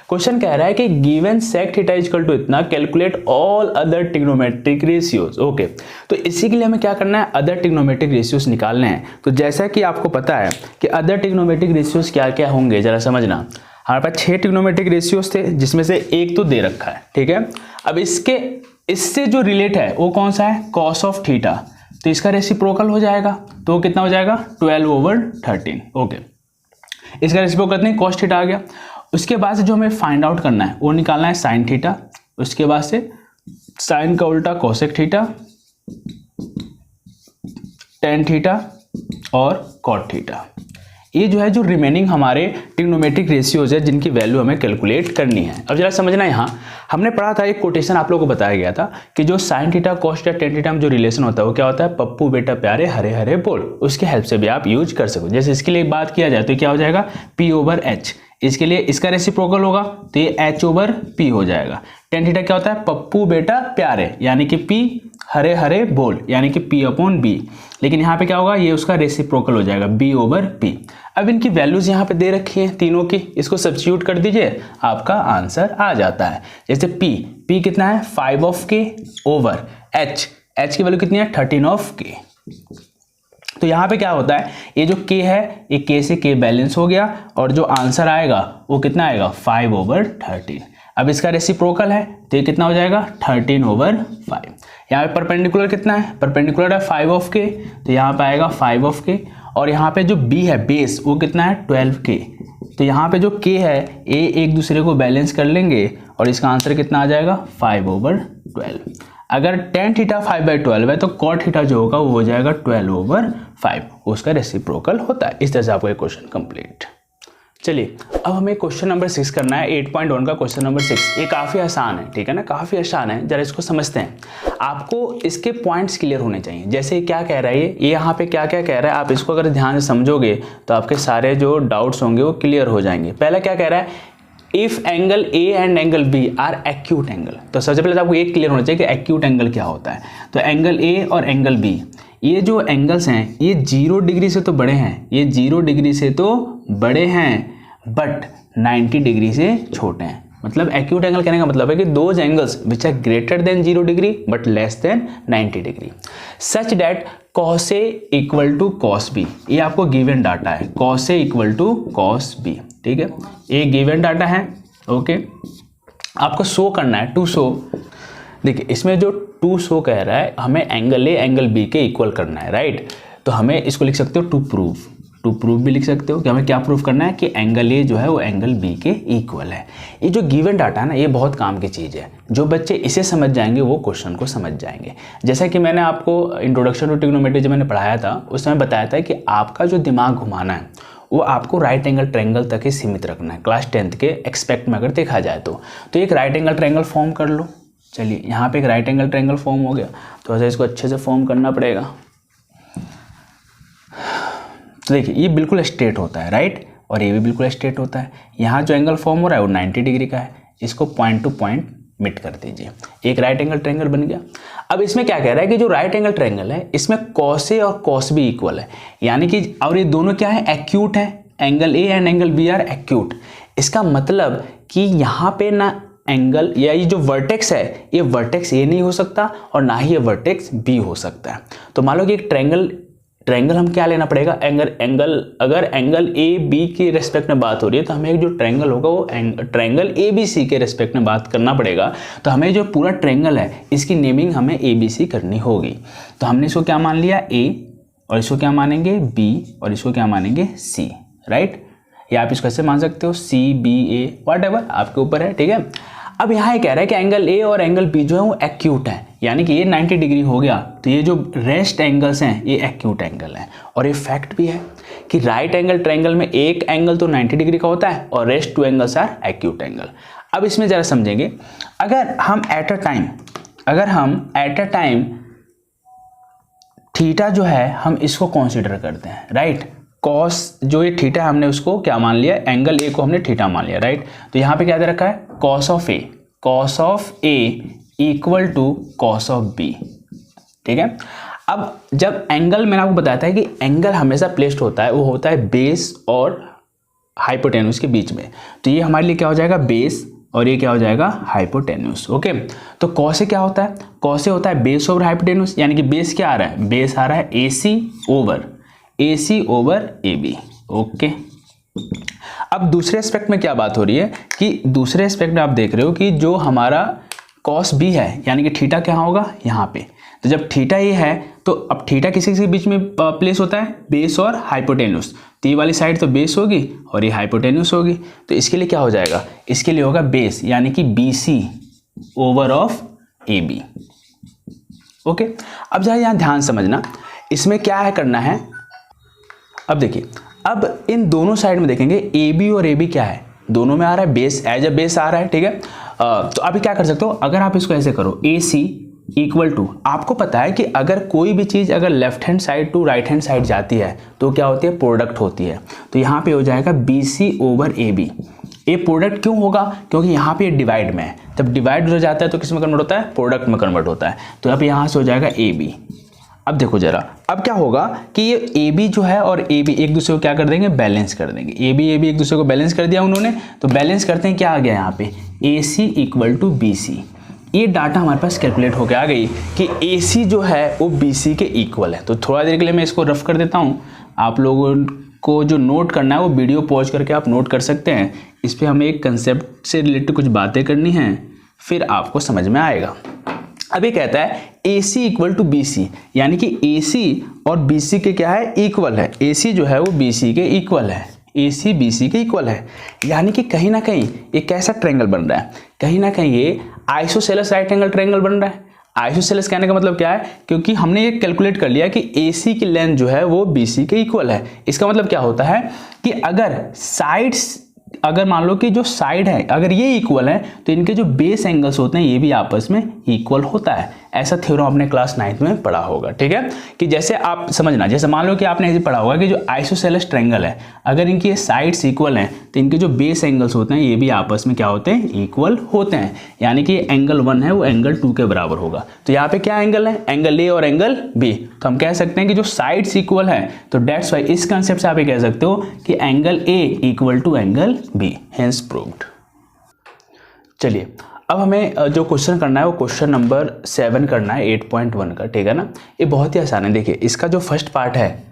क्वेश्चन कह रहा है कि given sec theta equal to इतना, calculate all other trigonometric ratios. Okay, तो इसी के लिए हमें क्या करना है, अदर ट्रिग्नोमेट्रिक रेशियोज निकालने हैं। तो जैसा कि आपको पता है कि अदर ट्रिग्नोमेट्रिक रेशियोज क्या क्या होंगे, जरा समझना। हमारे पास 6 ट्रिग्नोमेट्रिक रेशियोज थे, जिसमें से एक तो दे रखा है, ठीक है। अब इससे जो रिलेट है वो कौन सा है, कॉस ऑफ थीटा। तो इसका रेसिप्रोकल हो जाएगा, तो कितना हो जाएगा, 12/13। ओके, इसका रेसिप्रोकल कितने, कॉस थीटा आ गया। उसके बाद से जो हमें फाइंड आउट करना है वो निकालना है साइन थीटा। उसके बाद से साइन का उल्टा कोसेक थीटा, टेन थीटा और कॉट थीटा। ये जो है जो रिमेनिंग हमारे ट्रिग्नोमेट्रिक रेशियोज है जिनकी वैल्यू हमें कैलकुलेट करनी है। अब जरा समझना, यहाँ हमने पढ़ा था, एक कोटेशन आप लोगों को बताया गया था कि जो sine theta cos theta tan theta में जो रिलेशन होता है वो क्या होता है, पप्पू बेटा प्यारे हरे हरे बोल। उसके हेल्प से भी आप यूज कर सको। जैसे इसके लिए बात किया जाए तो क्या हो जाएगा, P/H। इसके लिए इसका रेसिप्रोकल होगा तो ये H/P हो जाएगा। टेन थीटा क्या होता है, पप्पू बेटा प्यारे, यानी कि P हरे हरे बोल, यानी कि P/B। लेकिन यहाँ पे क्या होगा, ये उसका रेसिप्रोकल हो जाएगा B/P। अब इनकी वैल्यूज यहाँ पे दे रखी हैं तीनों की, इसको सब्स्टिट्यूट कर दीजिए, आपका आंसर आ जाता है। जैसे P कितना है, 5 ऑफ के ओवर H की वैल्यू कितनी है, 13 ऑफ के। तो यहाँ पे क्या होता है, ये जो k है ये k से k बैलेंस हो गया, और जो आंसर आएगा वो कितना आएगा, 5/13। अब इसका रेसिप्रोकल है तो ये कितना हो जाएगा, 13/5। यहाँ पे परपेंडिकुलर कितना है, परपेंडिकुलर है 5 ऑफ के, तो यहाँ पे आएगा 5 ऑफ के। और यहाँ पे जो b है बेस वो कितना है, 12k। तो यहाँ पे जो k है ये एक दूसरे को बैलेंस कर लेंगे, और इसका आंसर कितना आ जाएगा, 5/12। अगर टेन थीटा 5/12 है तो कॉट थीटा जो होगा वो हो जाएगा 12/5, उसका रेसिप्रोकल होता है। इस तरह से आपको एक क्वेश्चन कंप्लीट। चलिए अब हमें क्वेश्चन नंबर 6 करना है, 8.1 का क्वेश्चन नंबर 6। ये काफ़ी आसान है, ठीक है ना, काफ़ी आसान है। जरा इसको समझते हैं, आपको इसके पॉइंट्स क्लियर होने चाहिए। जैसे क्या कह रहा है ये यहाँ पे क्या क्या कह रहा है, आप इसको अगर ध्यान से समझोगे तो आपके सारे जो डाउट्स होंगे वो क्लियर हो जाएंगे। पहला क्या कह रहा है, if angle A and angle B are acute angle. तो सबसे पहले तो आपको एक क्लियर होना चाहिए कि एक्यूट एंगल क्या होता है। तो एंगल ए और एंगल बी, ये जो एंगल्स हैं ये 0 डिग्री से तो बड़े हैं, ये 0 डिग्री से तो बड़े हैं, बट 90 डिग्री से छोटे हैं। मतलब एक्यूट एंगल कहने का मतलब है कि those angles which are greater than 0 degree but less than 90 degree, such that cos A equal to cos B। ये आपको गिवन डाटा है, cos A equal to cos B, ठीक है, ये गिवन डाटा है। ओके, आपको शो करना है, टू शो। देखिए इसमें जो टू शो कह रहा है, हमें एंगल A एंगल B के इक्वल करना है, राइट। तो हमें इसको लिख सकते हो टू प्रूव, टू प्रूव भी लिख सकते हो कि हमें क्या प्रूव करना है कि एंगल ए जो है वो एंगल बी के इक्वल है। ये जो गिवन डाटा है ना, ये बहुत काम की चीज़ है। जो बच्चे इसे समझ जाएंगे वो क्वेश्चन को समझ जाएंगे। जैसा कि मैंने आपको इंट्रोडक्शन टू ट्रिग्नोमेट्री जब मैंने पढ़ाया था उस समय बताया था कि आपका जो दिमाग घुमाना है वो आपको राइट एंगल ट्रायंगल तक ही सीमित रखना है, क्लास 10th के एक्सपेक्ट में अगर देखा जाए तो एक राइट एंगल ट्रायंगल फॉर्म कर लो। चलिए यहाँ पे एक राइट एंगल ट्रायंगल फॉर्म हो गया, तो ऐसे इसको अच्छे से फॉर्म करना पड़ेगा। तो देखिए ये बिल्कुल स्ट्रेट होता है राइट, और ये भी बिल्कुल स्ट्रेट होता है। यहाँ जो एंगल फॉर्म हो रहा है वो 90 डिग्री का है, इसको पॉइंट टू पॉइंट मिट कर दीजिए, एक राइट एंगल ट्रायंगल बन गया। अब इसमें क्या कह रहा है कि जो राइट एंगल ट्रायंगल है इसमें कॉस ए और कॉस बी इक्वल है, यानी कि और ये दोनों क्या है, एक्यूट है। Angle A and angle B are acute. इसका मतलब कि यहाँ पे ना एंगल या ये जो वर्टेक्स है ये वर्टेक्स ए नहीं हो सकता और ना ही ये वर्टेक्स बी हो सकता है। तो मान लो कि एक ट्रायंगल हम क्या लेना पड़ेगा, अगर एंगल ए बी के रेस्पेक्ट में बात हो रही है तो हमें एक जो ट्रायंगल होगा वो ट्रायंगल ए बी सी के रेस्पेक्ट में बात करना पड़ेगा। तो हमें जो पूरा ट्रायंगल है इसकी नेमिंग हमें ए बी सी करनी होगी। तो हमने इसको क्या मान लिया, ए, और इसको क्या मानेंगे, बी, और इसको क्या मानेंगे, सी, राइट। या आप इसको ऐसे मान सकते हो, C B A whatever, आपके ऊपर है, ठीक है। अब यहाँ ये कह रहा है कि एंगल ए और एंगल बी जो है वो एक्यूट है, यानी कि ये 90 डिग्री हो गया तो ये जो रेस्ट एंगल्स हैं ये एक्यूट एंगल हैं। और ये फैक्ट भी है कि राइट एंगल ट्रायंगल में एक एंगल तो 90 डिग्री का होता है और rest 2 angles are acute angle. अब इसमें ज़रा समझेंगे, अगर हम एट अ टाइम थीटा जो है हम इसको कंसीडर करते हैं, राइट। कॉस जो ये थीटा है हमने उसको क्या मान लिया, एंगल ए को हमने थीटा मान लिया, राइट। तो यहाँ पे क्या दे रखा है, cos of A equal to cos of B, ठीक है। अब जब एंगल मैंने आपको बताया था कि एंगल हमेशा प्लेस्ड होता है, वो होता है बेस और हाइपोटेन्यूस के बीच में। तो ये हमारे लिए क्या हो जाएगा, बेस, और ये क्या हो जाएगा, हाइपोटेन्यूस, ओके। तो कॉस से क्या होता है, कॉस से होता है बेस ओवर हाइपोटेन्यूस, यानी कि बेस क्या आ रहा है, बेस आ रहा है AC ओवर AB, ओके। अब दूसरे एस्पेक्ट में क्या बात हो रही है कि दूसरे एस्पेक्ट में आप देख रहे हो कि जो हमारा कॉस बी है यानी कि थीटा क्या होगा यहाँ पे। तो जब थीटा ये है तो अब थीटा किसी के बीच में प्लेस होता है, बेस और हाइपोटेन्यूस। तो ये वाली साइड तो बेस होगी और ये हाइपोटेन्यूस होगी। तो इसके लिए क्या हो जाएगा, इसके लिए होगा बेस, यानी कि BC over of AB, okay. अब जरा यहाँ ध्यान समझना, इसमें क्या है करना है। अब देखिए, अब इन दोनों साइड में देखेंगे AB और AB क्या है, दोनों में आ रहा है बेस, एज अ बेस आ रहा है, ठीक है। तो अभी क्या कर सकते हो, अगर आप इसको ऐसे करो, AC इक्वल टू, आपको पता है कि अगर कोई भी चीज़ अगर left hand side to right hand side जाती है तो क्या होती है, प्रोडक्ट होती है। तो यहाँ पे हो जाएगा BC ओवर AB। ये प्रोडक्ट क्यों होगा, क्योंकि यहाँ पे डिवाइड में है, जब डिवाइड हो जाता है तो किस में कन्वर्ट होता है, प्रोडक्ट में कन्वर्ट होता है। तो अब यहाँ से हो जाएगा AB। अब देखो जरा, अब क्या होगा कि ये AB जो है और AB एक दूसरे को क्या कर देंगे, बैलेंस कर देंगे। AB एक दूसरे को बैलेंस कर दिया उन्होंने, तो बैलेंस करते हैं, क्या आ गया यहाँ पे, AC इक्वल टू BC। ये डाटा हमारे पास कैलकुलेट होकर आ गई कि AC जो है वो BC के इक्वल है। तो थोड़ा देर के लिए मैं इसको रफ कर देता हूँ, आप लोगों को जो नोट करना है वो वीडियो पॉज करके आप नोट कर सकते हैं। इस पर हमें एक कंसेप्ट से रिलेटेड कुछ बातें करनी हैं, फिर आपको समझ में आएगा। अभी कहता है AC इक्वल टू BC, यानी कि AC और BC के क्या है, इक्वल है। AC जो है वो BC के इक्वल है, AC BC के इक्वल है, यानी कि कहीं ना कहीं ये कैसा ट्रायंगल बन रहा है, कहीं ना कहीं ये आइसोसेलेस राइट एंगल ट्रायंगल बन रहा है। आइसोसेलेस कहने का मतलब क्या है, क्योंकि हमने ये कैलकुलेट कर लिया कि AC की लेंथ जो है वो BC के इक्वल है। इसका मतलब क्या होता है कि अगर मान लो कि जो साइड है अगर ये इक्वल है तो इनके जो बेस एंगल्स होते हैं ये भी आपस में इक्वल होता है। ऐसा थ्योरम आपने क्लास 9th में पढ़ा होगा, ठीक है। कि जैसे आप समझना, जैसे मान लो कि आपने ऐसे पढ़ा होगा कि जो आइसोसेलेस ट्रायंगल है अगर इनकी साइड्स इक्वल हैं तो इनके जो बेस एंगल्स होते हैं ये भी आपस में क्या होते हैं, इक्वल होते हैं। यानी कि एंगल 1 है वो एंगल 2 के बराबर होगा। तो यहाँ पे क्या एंगल है, एंगल A और एंगल B। तो हम कह सकते हैं कि जो साइड्स इक्वल है, तो डेट्स वाई इस कंसेप्ट से आप ये कह सकते हो कि angle A equal to angle B, hence proved. चलिए अब हमें जो क्वेश्चन करना है वो क्वेश्चन नंबर 7 करना है 8.1 का, ठीक है ना। ये बहुत ही आसान है। देखिए इसका जो फर्स्ट पार्ट है,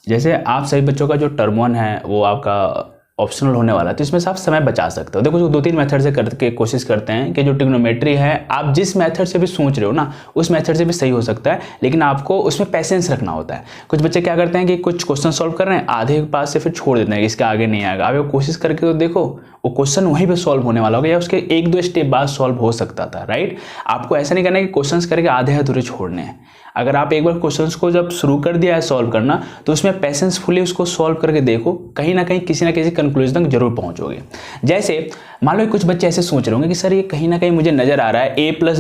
जैसे आप सभी बच्चों का जो टर्म 1 है वो आपका ऑप्शनल होने वाला है, तो इसमें से आप समय बचा सकते हो। देखो जो 2-3 मेथड से करके कोशिश करते हैं कि जो ट्रिग्नोमेट्री है आप जिस मेथड से भी सोच रहे हो ना उस मेथड से भी सही हो सकता है, लेकिन आपको उसमें पैसेंस रखना होता है। कुछ बच्चे क्या करते हैं कि कुछ क्वेश्चन सॉल्व कर रहे हैं, आधे के पास से फिर छोड़ देते हैं कि इसके आगे नहीं आएगा। अब कोशिश करके तो देखो वो क्वेश्चन वहीं पे सॉल्व होने वाला होगा या उसके 1-2 स्टेप बाद सॉल्व हो सकता था, राइट। आपको ऐसा नहीं करना है कि क्वेश्चंस करके आधे अधूरे छोड़ने हैं। अगर आप एक बार क्वेश्चंस को जब शुरू कर दिया है सॉल्व करना तो उसमें पैसेंसफुली उसको सॉल्व करके देखो, कहीं ना कहीं किसी ना किसी कंक्लूजन तक जरूर पहुंचोगे। जैसे मान लो कुछ बच्चे ऐसे सोच रहे होंगे कि सर ये कहीं ना कहीं मुझे नजर आ रहा है a + b × a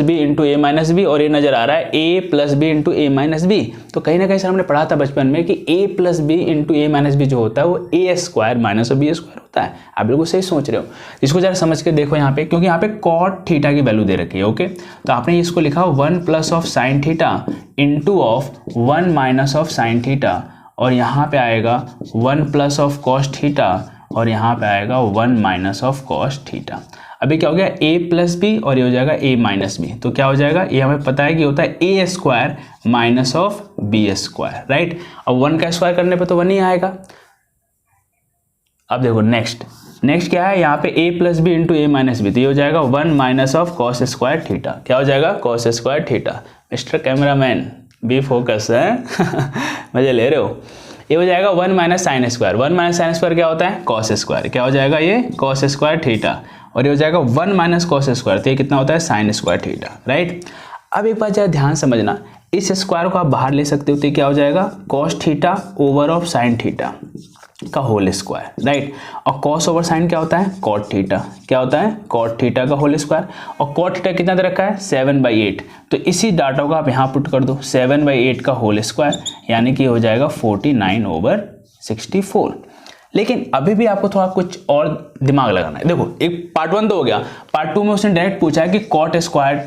- b और ये नजर आ रहा है a + b × a - b, तो कहीं ना कहीं सर हमने पढ़ा था बचपन में कि a + b × a - b जो होता है वो a² - b² होता है। आप बिल्कुल सही सोच रहे हो, इसको जरा समझ के देखो यहाँ पे, क्योंकि यहाँ पे cot θ की वैल्यू दे रखी है। ओके, तो आपने इसको लिखा 1 + sin θ × 1 - sin θ और यहाँ पे आएगा 1 + cos θ और यहाँ पे आएगा 1 - cos θ। अभी क्या हो गया a + b और ये हो जाएगा a - b, तो क्या हो जाएगा ये हमें पता है कि होता है a² - b², राइट। अब 1 का स्क्वायर करने पे तो 1 ही आएगा। अब देखो नेक्स्ट क्या है यहाँ पे a + b × a - b, तो ये हो जाएगा 1 - cos² θ। क्या हो जाएगा cos² θ। Mister cameraman B focus है मजे ले रहे हो। ये हो जाएगा 1 - sin²। 1 - sin² क्या होता है cos², क्या हो जाएगा ये cos² θ और ये हो जाएगा 1 - cos², तो ये कितना होता है sin² θ, राइट। अब एक बात जरा ध्यान समझना, इस स्क्वायर को आप बाहर ले सकते हो तो क्या हो जाएगा cos θ ओवर sin θ का होल स्क्वायर, राइट। और cos ओवर sin क्या होता है cot θ, क्या होता है cot θ का होल स्क्वायर। और cot θ कितना दे रखा है 7/8, तो इसी डाटा को आप यहाँ पुट कर दो 7/8 का होल स्क्वायर, यानी कि हो जाएगा 49/64। लेकिन अभी भी आपको थोड़ा कुछ और दिमाग लगाना है। देखो एक पार्ट 1 तो हो गया, पार्ट 2 में उसने डायरेक्ट पूछा है कि cot²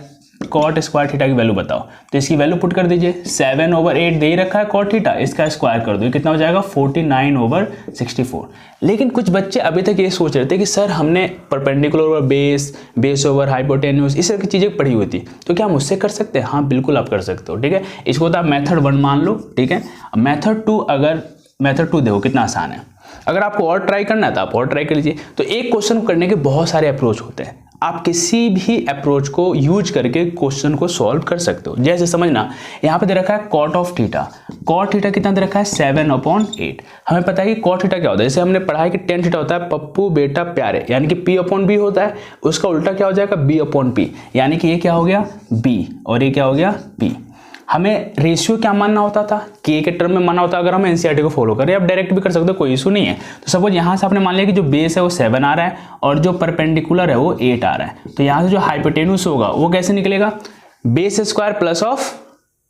θ की वैल्यू बताओ, तो इसकी वैल्यू पुट कर दीजिए 7/8 दे ही रखा है cot θ, इसका स्क्वायर कर दो, कितना हो जाएगा 49/64। लेकिन कुछ बच्चे अभी तक ये सोच रहे थे कि सर हमने perpendicular over base over hypotenuse इस तरह की चीजें पढ़ी हुई थी, तो क्या हम उससे कर सकते हैं? हाँ बिल्कुल आप कर सकते हो, ठीक है। इसको तो आप मेथड 1 मान लो, ठीक है। मेथड 2 देखो कितना आसान है। अगर आपको और ट्राई करना है तो आप और ट्राई कर लीजिए। तो एक क्वेश्चन करने के बहुत सारे अप्रोच होते हैं, आप किसी भी अप्रोच को यूज करके क्वेश्चन को सॉल्व कर सकते हो। जैसे समझना यहाँ पे दे रखा है cot of theta, cot theta कितना दे रखा है 7/8। हमें पता है कि cot थीटा क्या होता है, जैसे हमने पढ़ा है कि tan थीटा होता है पप्पू बेटा प्यारे, यानी कि p/b होता है, उसका उल्टा क्या हो जाएगा b/p, यानी कि ये क्या हो गया b और ये क्या हो गया p। हमें रेशियो क्या मानना होता था, के टर्म में मानना होता है। अगर हम एनसीईआरटी को फॉलो करें, आप डायरेक्ट भी कर सकते हो, कोई इशू नहीं है। तो सपोज यहाँ से आपने मान लिया कि जो बेस है वो 7 आ रहा है और जो परपेंडिकुलर है वो 8 आ रहा है, तो यहाँ से जो हाइपोटेन्यूज होगा वो कैसे निकलेगा, base square plus of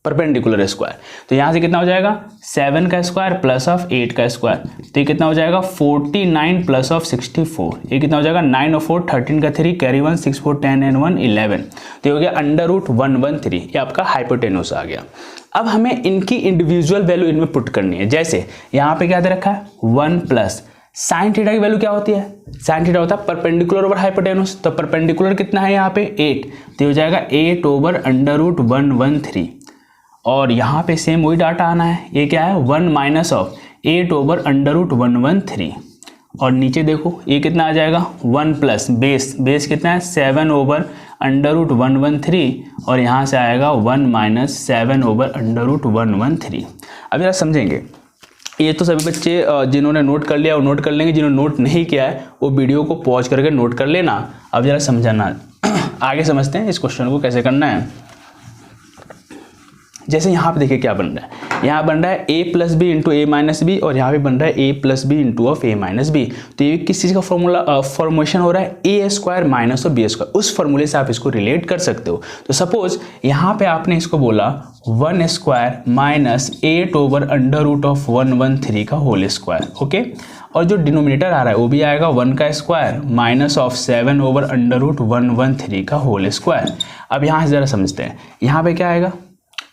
perpendicular square. तो यहाँ से कितना हो जाएगा 7 का स्क्वायर प्लस ऑफ 8 का स्क्वायर, तो ये कितना हो जाएगा 49 प्लस ऑफ 64, ये कितना हो जाएगा 9 और 4 13 का 3 कैरी 1 6 4 10 and 1 11, तो ये हो गया √113। ये आपका हाइपोटेन्यूज आ गया। अब हमें इनकी इंडिविजुअल वैल्यू इनमें पुट करनी है। जैसे यहाँ पे क्या दे रखा है 1 प्लस साइन थीटा की वैल्यू क्या होती है, साइन थीटा होता है परपेंडिकुलर ओवर हाइपोटेन्यूज, तो परपेंडिकुलर कितना है यहाँ पे 8, तो ये हो जाएगा 8/√113। और यहाँ पे सेम वही डाटा आना है, ये क्या है 1 माइनस ऑफ 8/√113। और नीचे देखो ये कितना आ जाएगा 1 प्लस बेस कितना है 7/√113 और यहाँ से आएगा 1 माइनस 7/√113। अब जरा समझेंगे, ये तो सभी बच्चे जिन्होंने नोट कर लिया वो नोट कर लेंगे, जिन्होंने नोट नहीं किया है वो वीडियो को पॉज करके नोट कर लेना। अब जरा समझाना आगे समझते हैं इस क्वेश्चन को कैसे करना है। जैसे यहाँ पे देखिए क्या बन रहा है, यहाँ बन रहा है a + b × a - b और यहाँ पे बन रहा है a + b × a - b। तो ये किस चीज़ का फॉर्मेशन हो रहा है a² - b², उस फॉर्मूले से आप इसको रिलेट कर सकते हो। तो सपोज यहाँ पे आपने इसको बोला 1² - 8/√113 का होल स्क्वायर, ओके। और जो डिनोमिनेटर आ रहा है वो भी आएगा 1 का स्क्वायर माइनस ऑफ 7/√113 का होल स्क्वायर। अब यहाँ से ज़रा समझते हैं, यहाँ पे क्या आएगा,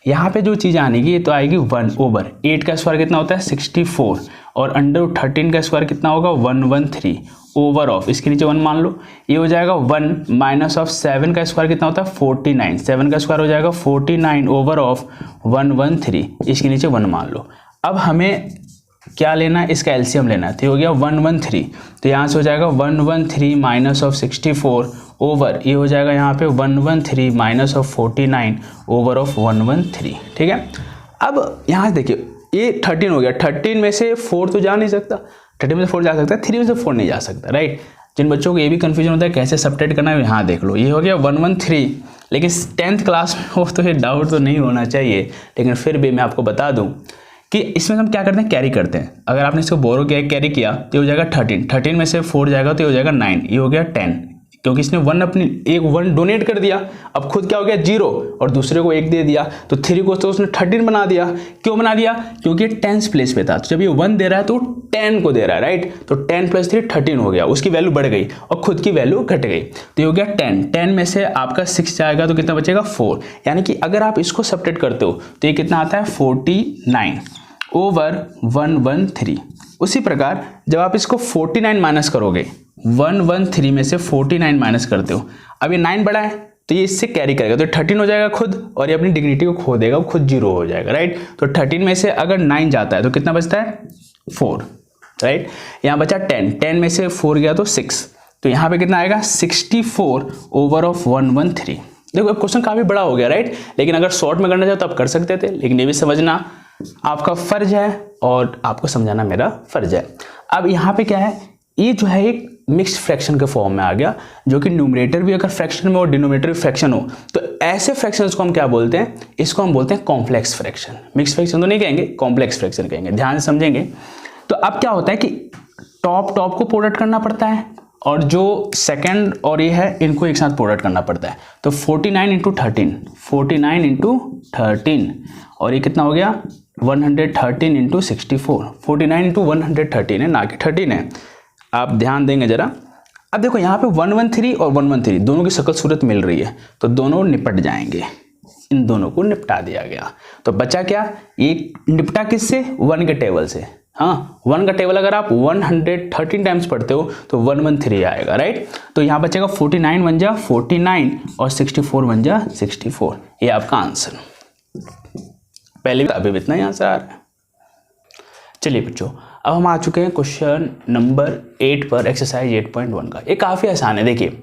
यहाँ पे जो चीज़ आने की ये तो आएगी 1/8 का स्क्वायर कितना होता है 64 और √13 का स्क्वायर कितना होगा 113 ओवर ऑफ, इसके नीचे 1 मान लो, ये हो जाएगा 1 माइनस ऑफ 7 का स्क्वायर कितना होता है 49, 7 का स्क्वायर हो जाएगा 49 ओवर ऑफ 113, इसके नीचे 1 मान लो। अब हमें क्या लेना है, इसका एलसीएम लेना है, तो ये हो गया 113। तो यहाँ से हो जाएगा 113 माइनस ऑफ 64 ओवर, ये हो जाएगा यहाँ पे 113 माइनस ऑफ 49 ओवर ऑफ 113। ठीक है, अब यहाँ देखिए ये 13 हो गया, 13 में से 4 तो जा नहीं सकता, 13 में से 4 जा सकता है, 3 में से 4 नहीं जा सकता, राइट। जिन बच्चों को ये भी कंफ्यूजन होता है कैसे सब्ट्रैक्ट करना है, यहाँ देख लो, ये हो गया 113, लेकिन 10th क्लास में हो तो ये डाउट तो नहीं होना चाहिए, लेकिन फिर भी मैं आपको बता दूं कि इसमें हम क्या करते हैं, कैरी करते हैं। अगर आपने इसको बोरो किया, कैरी किया, तो हो जाएगा 13 में से 4 जाएगा तो ये हो जाएगा 9, ये हो गया 10, क्योंकि इसने 1 अपनी एक 1 डोनेट कर दिया, अब खुद क्या हो गया 0 और दूसरे को 1 दे दिया, तो 3 को तो उसने 13 बना दिया। क्यों बना दिया, क्योंकि 10th प्लेस पे था, तो जब ये 1 दे रहा है तो 10 को दे रहा है, राइट। तो 10 + 3 13 हो गया, उसकी वैल्यू बढ़ गई और खुद की वैल्यू घट गई, तो ये हो गया 10 में से आपका 6 जाएगा तो कितना बचेगा 4, यानी कि अगर आप इसको सब्ट्रैक्ट करते हो तो ये कितना आता है 49 ओवर 113। उसी प्रकार जब आप इसको 49 माइनस करोगे, 113 में से 49 माइनस करते हो, अब ये 9 बड़ा है तो ये इससे कैरी करेगा तो 13 हो जाएगा खुद, और ये अपनी डिग्निटी को खो देगा, खुद 0 हो जाएगा, राइट। तो 13 में से अगर 9 जाता है तो कितना बचता है 4, राइट। यहाँ बचा 10 में से 4 गया तो 6, तो यहाँ पे कितना आएगा 64 ओवर ऑफ 113। देखो अब क्वेश्चन काफी बड़ा हो गया, राइट, लेकिन अगर शॉर्ट में करना चाहो तो आप कर सकते थे, लेकिन ये भी समझना आपका फर्ज है और आपको समझाना मेरा फर्ज है। अब यहाँ पे क्या है, ये जो है एक मिक्स्ड फ्रैक्शन के फॉर्म में आ गया, जो कि न्यूमरेटर भी अगर फ्रैक्शन में और डिनोमिनेटर भी फ्रैक्शन हो, तो ऐसे फ्रैक्शंस को हम क्या बोलते हैं, इसको हम बोलते हैं कॉम्प्लेक्स फ्रैक्शन। मिक्स्ड फ्रैक्शन तो नहीं कहेंगे, कॉम्प्लेक्स फ्रैक्शन कहेंगे, ध्यान से समझेंगे। तो अब क्या होता है कि टॉप को प्रोडक्ट करना पड़ता है, और जो सेकंड और ये है इनको एक साथ प्रोडक्ट करना पड़ता है। तो 49 × 13, 49 × 13, और ये कितना हो गया 113 × 64, 49 × 113 है, ना कि 13 है। आप ध्यान देंगे जरा, अब देखो यहाँ पे 113 और 113 दोनों की शक्ल सूरत मिल रही है, तो दोनों निपट जाएंगे, इन दोनों को निपटा दिया गया। तो बचा क्या, ये निपटा किससे, 1 के टेबल से। हाँ, 1 का टेबल अगर आप 113 टाइम्स पढ़ते हो तो 113 आएगा, राइट। तो यहाँ बचेगा 49 1 जा 49 और 64 1 जा 64, ये आपका आंसर। पहले भी अभी इतना ही आंसर आ रहा है। चलिए बच्चों, अब हम आ चुके हैं क्वेश्चन नंबर 8 पर, एक्सरसाइज 8.1 का। ये काफ़ी आसान है। देखिए,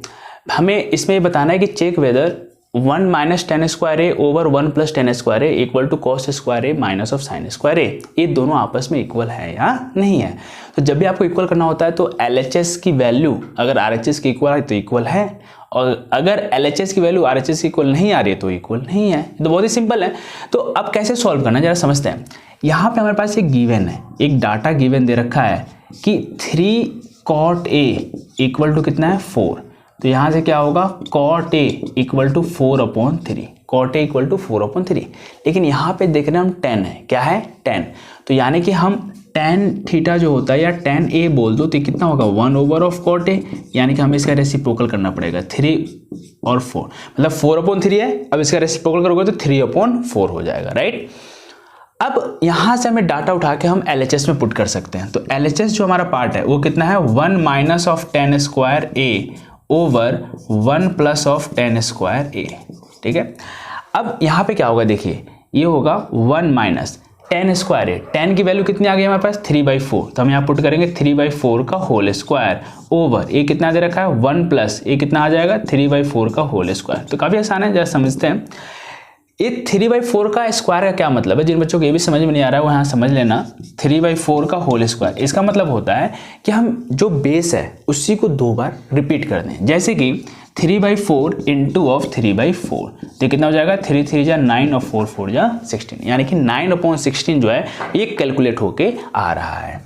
हमें इसमें ये बताना है कि check whether 1 - tan² over 1 + tan² equal to cos² minus of sin²। ये दोनों आपस में इक्वल है या नहीं है। तो जब भी आपको इक्वल करना होता है तो LHS की वैल्यू अगर RHS की इक्वल है तो इक्वल है, और अगर LHS की वैल्यू RHS की इक्वल नहीं आ रही है तो इक्वल नहीं है। तो बहुत ही सिंपल है। तो अब कैसे सॉल्व करना है जरा समझते हैं। यहाँ पे हमारे पास एक गिवन है, एक डाटा गिवन दे रखा है कि 3 cot A इक्वल टू कितना है 4। तो यहाँ से क्या होगा cot A equal to 4/3, cot A equal to 4/3। लेकिन यहाँ पे देख रहे हैं हम tan है, क्या है tan। तो यानी कि हम tan थीटा जो होता है या tan A बोल दो तो कितना होगा 1/cot A, यानी कि हमें इसका रेसिप्रोकल करना पड़ेगा 3 और 4, मतलब 4/3 है। अब इसका रेसिप्रोकल करोगे तो 3/4 हो जाएगा, राइट। अब यहाँ से हमें डाटा उठा के हम LHS में पुट कर सकते हैं। तो LHS जो हमारा पार्ट है वो कितना है 1 - of tan² A over 1 + of tan² A, ठीक है। अब यहाँ पे क्या होगा, देखिए ये होगा 1 - tan² A, tan की वैल्यू कितनी आ गई हमारे पास 3/4, तो हम यहाँ पुट करेंगे 3/4 का होल स्क्वायर ओवर ये कितना दे रखा है 1 + ये कितना आ जाएगा 3/4 का होल स्क्वायर। तो काफ़ी आसान है, जरा समझते हैं। ये 3/4 का स्क्वायर का क्या मतलब है, जिन बच्चों को ये भी समझ में नहीं आ रहा है वो यहाँ समझ लेना। 3/4 का होल स्क्वायर, इसका मतलब होता है कि हम जो बेस है उसी को 2 बार रिपीट कर दें। जैसे कि 3/4 × 3/4, तो कितना हो जाएगा 3 3 जा 9 और 4 4 जा 16, यानी कि 9/16 जो है ये कैलकुलेट होके आ रहा है।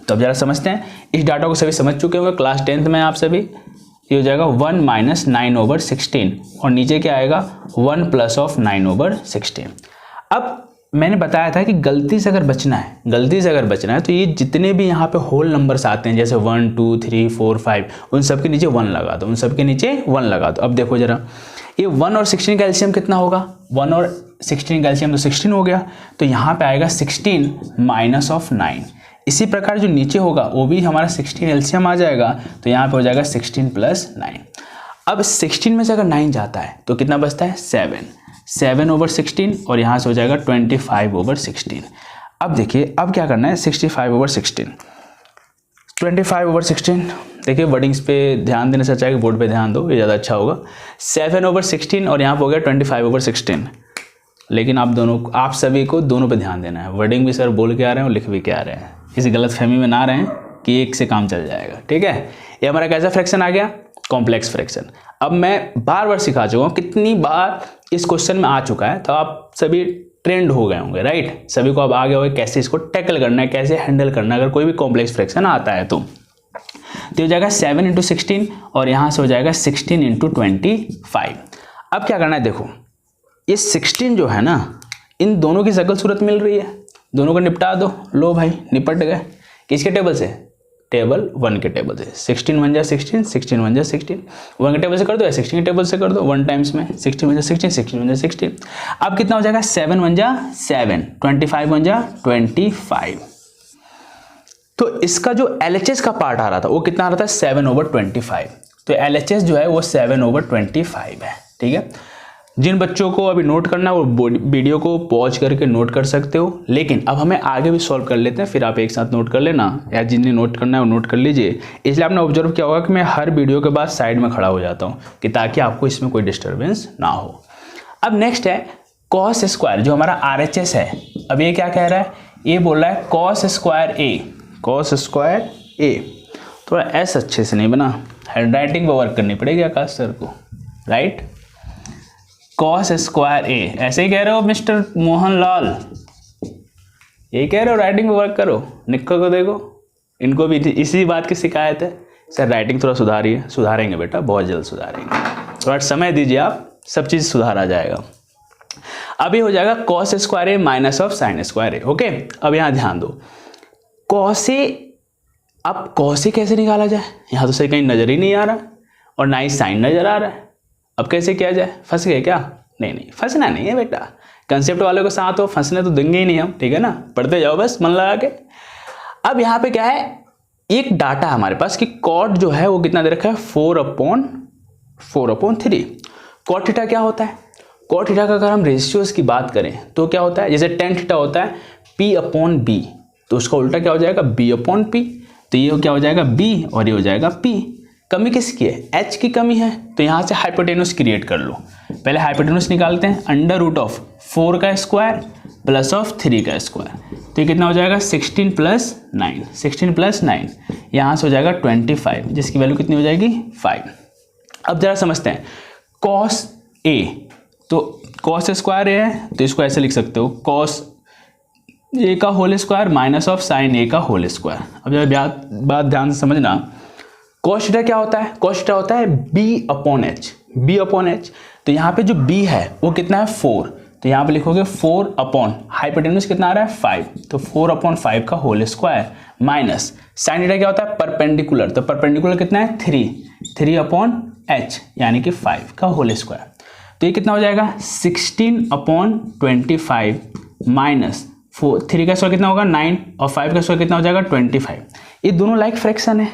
तो अब जरा समझते हैं, इस डाटा को सभी समझ चुके होंगे क्लास 10th में आप सभी। ये हो जाएगा 1 - 9/16 और नीचे क्या आएगा 1 + ऑफ 9/16। अब मैंने बताया था कि गलती से अगर बचना है तो ये जितने भी यहाँ पे होल नंबर्स आते हैं जैसे 1 2 3 4 5 उन सब के नीचे 1 लगा दो, अब देखो जरा ये 1 और 16 का एलसीएम कितना होगा, 1 और 16 का एलसीएम तो 16 हो गया, तो यहाँ पे आएगा 16 - ऑफ 9। इसी प्रकार जो नीचे होगा वो भी हमारा 16 एलसीएम आ जाएगा, तो यहाँ पे हो जाएगा 16 + 9। अब 16 में से अगर 9 जाता है तो कितना बचता है 7/16 और यहाँ से हो जाएगा 25/16। अब देखिए अब क्या करना है, 65/16, 25/16। देखिए वर्डिंग्स पे ध्यान देने से अच्छा है कि बोर्ड पे ध्यान दो, ये ज़्यादा अच्छा होगा। 7/16 और यहाँ पे हो गया 25/16। लेकिन आप सभी को दोनों पे ध्यान देना है, वर्डिंग भी सर बोल के आ रहे हैं और लिख भी के आ रहे हैं, इसी गलतफहमी में ना रहें कि एक से काम चल जाएगा, ठीक है। ये हमारा कैसा फ्रैक्शन आ गया, कॉम्प्लेक्स फ्रैक्शन। अब मैं बार बार सिखा चुका हूँ, कितनी बार इस क्वेश्चन में आ चुका है, तो आप सभी ट्रेंड हो गए होंगे, राइट। सभी को अब आ गया होगा कैसे इसको टैकल करना है, कैसे हैंडल करना है अगर कोई भी कॉम्प्लेक्स फ्रैक्शन आता है तो हो जाएगा 7 × 16 और यहाँ से हो जाएगा 16 × 25। अब क्या करना है, देखो ये 16 जो है ना, इन दोनों की शकल सूरत मिल रही है, दोनों को निपटा दो। लो भाई निपट गए। किसके टेबल से, टेबल 1 के टेबल से। 16 1 जा 16, 16 1 जा 16, 1 के टेबल से कर दो या 16 के टेबल से कर दो, 1 टाइम्स में 16 1 जा 16, 16 1 जा 16। अब कितना हो जाएगा, 7 1 जा 7, 25 1 जा 25। तो इसका जो LHS का पार्ट आ रहा था वो कितना आ रहा था, 7/25। तो LHS जो है वो 7/25 है, ठीक है। जिन बच्चों को अभी नोट करना है वो वीडियो को पॉज करके नोट कर सकते हो, लेकिन अब हमें आगे भी सॉल्व कर लेते हैं, फिर आप एक साथ नोट कर लेना, या जिन्हें नोट करना है वो नोट कर लीजिए। इसलिए आपने ऑब्जर्व किया होगा कि मैं हर वीडियो के बाद साइड में खड़ा हो जाता हूँ कि ताकि आपको इसमें कोई डिस्टर्बेंस ना हो। अब नेक्स्ट है कॉस स्क्वायर, जो हमारा RHS है। अब ये क्या कह रहा है, ये बोल रहा है कॉस स्क्वायर ए, कॉस स्क्वायर ए। थोड़ा एस अच्छे से नहीं बना, हैंडराइटिंग पर वर्क करनी पड़ेगी आकाश सर को, राइट। कॉस स्क्वायर ए, ऐसे ही कह रहे हो मिस्टर मोहनलाल, यही कह रहे हो, राइटिंग पे वर्क करो। निक्को को देखो, इनको भी इसी बात की शिकायत है, सर राइटिंग थोड़ा सुधारिए। सुधारेंगे बेटा, बहुत जल्द सुधारेंगे, थोड़ा समय दीजिए आप, सब चीज़ सुधारा जाएगा। अभी हो जाएगा cos square A minus of sine square A, okay. अब यहाँ ध्यान दो, कॉस ए, अब कॉस ए कैसे निकाला जाए, यहाँ तो सही कहीं नजर ही नहीं आ रहा और ना ही साइन नजर आ रहा है। अब कैसे किया जाए, फंस गए क्या? नहीं, फंसना नहीं है बेटा, कंसेप्ट वाले को साथ हो, फंसने तो देंगे ही नहीं हम, ठीक है ना। पढ़ते जाओ बस मन लगा के। अब यहाँ पे क्या है, एक डाटा हमारे पास कि कॉट जो है वो कितना दे रखा है, 4/3। कॉट थीटा क्या होता है, कॉट थीटा का अगर हम रेशियोज की बात करें तो क्या होता है, जैसे टेन थीटा होता है P/B, तो उसका उल्टा क्या हो जाएगा, B/P। तो ये क्या हो जाएगा B और ये हो जाएगा P। कमी किसकी है, H की कमी है, तो यहाँ से हाइपोटेन्यूज क्रिएट कर लो। पहले हाइपोटेन्यूज निकालते हैं, √4 का स्क्वायर प्लस ऑफ 3 का स्क्वायर, तो ये कितना हो जाएगा 16 + 9, यहाँ से हो जाएगा 25, जिसकी वैल्यू कितनी हो जाएगी 5। अब जरा समझते हैं कॉस ए, तो कॉस स्क्वायर ए है तो इसको ऐसे लिख सकते हो, कॉस ए का whole square minus of sine A का होल स्क्वायर। अब जरा बात ध्यान से समझना, कॉस थीटा क्या होता है, कॉस थीटा होता है B/H। तो यहाँ पे जो B है वो कितना है 4, तो यहाँ पे लिखोगे 4/ हाइपोटेन्यूज कितना आ रहा है 5, तो 4/5 का whole square minus sine theta क्या होता है परपेंडिकुलर, तो परपेंडिकुलर कितना है 3/H यानी कि 5 का होल स्क्वायर। तो ये कितना हो जाएगा 16/25 माइनस 3 का स्क्वायर कितना होगा 9 और 5 का स्क्वायर कितना हो जाएगा 25। ये दोनों लाइक फ्रैक्शन है,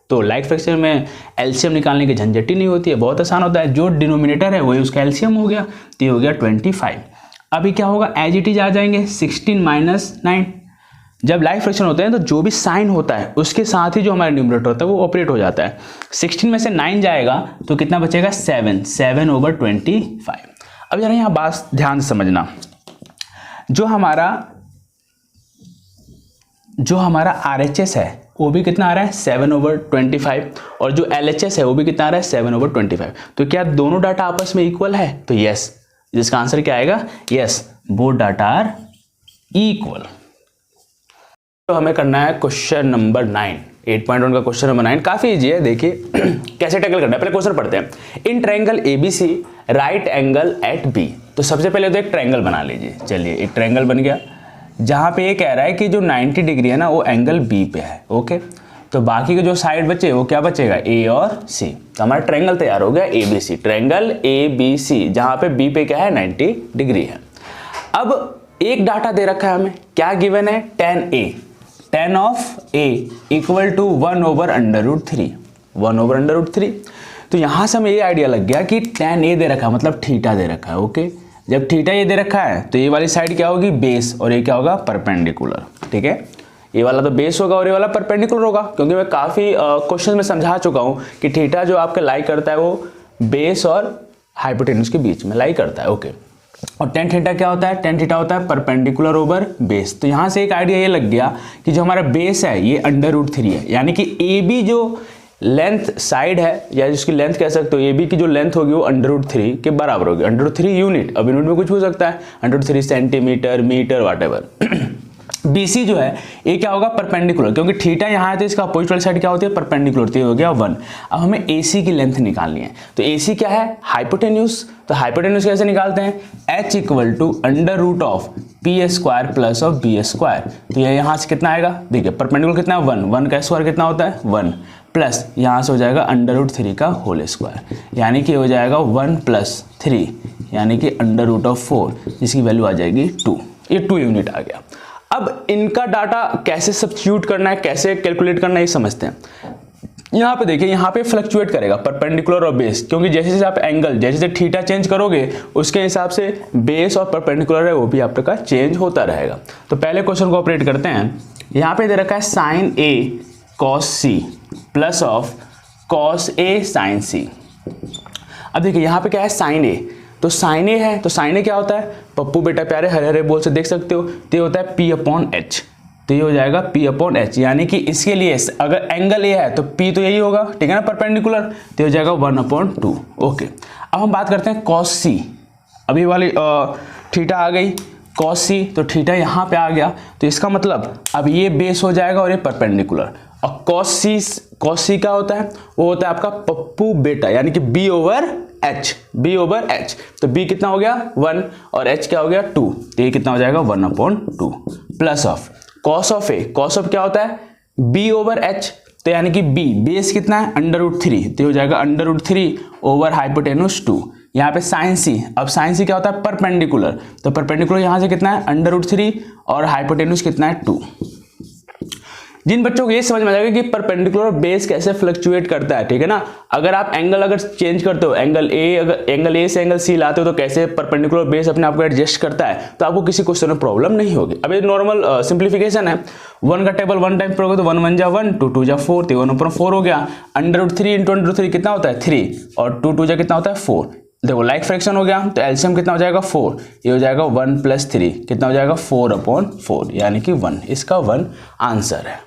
तो लाइक फ्रैक्शन में एलसीएम निकालने की झंझट ही नहीं होती है, बहुत आसान होता है। जो डिनोमिनेटर है वही उसका एलसीएम हो गया, तो ये हो गया 25। अभी क्या होगा, एज इट इज आ जाएंगे 16 - 9। जब लाइक फ्रैक्शन होते हैं तो जो भी साइन होता है उसके साथ ही जो हमारा न्यूमरेटर होता है वो ऑपरेट हो जाता है। 16 में से 9 जाएगा तो कितना बचेगा 7/25। अब जरा यहाँ बात ध्यान से समझना, जो हमारा RHS है वो भी कितना आ रहा है 7/25, और जो LHS है वो भी कितना आ रहा है 7/25। तो क्या दोनों डाटा आपस में इक्वल है, तो यस, जिसका आंसर क्या आएगा, yes, both data are equal. तो हमें करना है क्वेश्चन नंबर 9, 8.1 का क्वेश्चन नंबर 9। काफी इजी है, देखिए कैसे टैकल करना है। पहले क्वेश्चन पढ़ते हैं, in triangle ABC right angle at B। तो सबसे पहले तो एक ट्रायंगल बना लीजिए। चलिए एक ट्रायंगल बन गया, जहां पे ये कह रहा है कि जो 90 डिग्री है ना वो एंगल B पे है, ओके। तो बाकी के जो साइड बचे वो क्या बचेगा, A और C। तो हमारा ट्रायंगल तैयार हो गया ABC, ट्रायंगल ABC, जहां पे B पे क्या है 90 डिग्री है। अब एक डाटा दे रखा है हमें, क्या गिवन है, tan of A equal to 1/√3, 1/√3। तो यहां से हमें ये आइडिया लग गया कि tan A दे रखा है मतलब थीटा दे रखा है, ओके। जब थीटा ये दे रखा है तो ये वाली साइड क्या होगी, बेस, और ये क्या होगा, परपेंडिकुलर। ठीक है, ये वाला तो बेस होगा और ये वाला परपेंडिकुलर होगा, क्योंकि मैं काफ़ी क्वेश्चन में समझा चुका हूँ कि थीटा जो आपका लाई करता है वो बेस और हाइपोटेन्यूज के बीच में लाई करता है। ओके, और टेन थीटा क्या होता है, टेन थीटा होता है परपेंडिकुलर ओवर बेस। तो यहाँ से एक आइडिया ये लग गया कि जो हमारा बेस है ये √3 है, यानी कि ए बी जो लेंथ साइड है या जिसकी लेंथ कह सकते हो, ए बी की जो लेंथ होगी वो √3 के बराबर होगी। √3 यूनिट, अब यूनिट में कुछ हो सकता है, √3 सेंटीमीटर, मीटर, व्हाटएवर। BC जो है ये क्या होगा, परपेंडिकुलर, क्योंकि थीटा यहाँ है तो इसका अपोजिट वाली साइड क्या होती है, परपेंडिकुलर, तो ये हो गया 1। अब हमें AC की लेंथ निकालनी है, तो AC क्या है, हाइपोटेन्यूज। तो हाइपोटेन्यूज कैसे निकालते हैं, H = √p² plus of b²। तो ये यहाँ से कितना आएगा, देखिए परपेंडिकुलर कितना है 1, 1 का स्क्वायर कितना होता है 1, प्लस यहाँ से हो जाएगा √3 का होल स्क्वायर, यानी कि हो जाएगा 1 + 3 यानी कि √4, जिसकी वैल्यू आ जाएगी 2। ये 2 यूनिट आ गया। अब इनका डाटा कैसे सब्स्टिट्यूट करना है, कैसे कैलकुलेट करना है, ये समझते हैं। यहाँ पे देखिए, यहाँ पे फ्लक्चुएट करेगा परपेंडिकुलर और बेस, क्योंकि जैसे जैसे आप एंगल, जैसे जैसे थीटा चेंज करोगे उसके हिसाब से बेस और परपेंडिकुलर है वो भी आपका चेंज होता रहेगा। तो पहले क्वेश्चन को ऑपरेट करते हैं। यहाँ पे दे रखा है sin A cos C plus of cos A sin C। अब देखिए यहाँ पे क्या है, sin A, तो sin A है, तो sin A क्या होता है, पप्पू बेटा प्यारे हरे हरे बोल से देख सकते हो, तो ये होता है P/H। तो ये हो जाएगा P/H, यानी कि इसके लिए अगर एंगल A है तो P तो यही होगा, ठीक है ना, परपेंडिकुलर, तो ये हो जाएगा 1/2। ओके, अब हम बात करते हैं cos C। अभी वाली थीटा आ गई, cos C, तो थीटा यहाँ पे आ गया, तो इसका मतलब अब ये बेस हो जाएगा और ये परपेंडिकुलर। और cos C क्या होता है, वो होता है आपका पप्पू बेटा, यानी कि B/H, B/H। तो B कितना हो गया 1 और H क्या हो गया 2, तो ये कितना हो जाएगा 1/2 plus of cos of A। cos of क्या होता है B/H, तो यानी कि B बेस कितना है √3, तो हो जाएगा √3 ओवर हाइपोटेन्यूज 2। यहाँ पे sin C, अब sin C क्या होता है परपेंडिकुलर, तो परपेंडिकुलर यहाँ से कितना है √3 और हाइपोटेन्यूज कितना है 2। जिन बच्चों को ये समझ में आ जाएगा कि परपेंडिकुलर बेस कैसे फ्लक्चुएट करता है, ठीक है ना, अगर आप एंगल अगर चेंज करते हो, एंगल A से एंगल C लाते हो तो कैसे परपेंडिकुलर बेस अपने आप को एडजस्ट करता है, तो आपको किसी क्वेश्चन में प्रॉब्लम नहीं होगी। अब ये नॉर्मल सिंप्लीफिकेशन है, 1 का टेबल 1 टाइम पढ़ोगे तो 1 1 जा 1, 2 2 जा 4, तो 1/4 हो गया। √3 × √3 कितना होता है 3, और 2 2 जा कितना होता है 4। देखो लाइक फ्रैक्शन हो गया, तो एलसीएम कितना हो जाएगा 4, ये हो जाएगा 1 + 3 कितना हो जाएगा 4/4, यानी कि 1, इसका 1 आंसर है।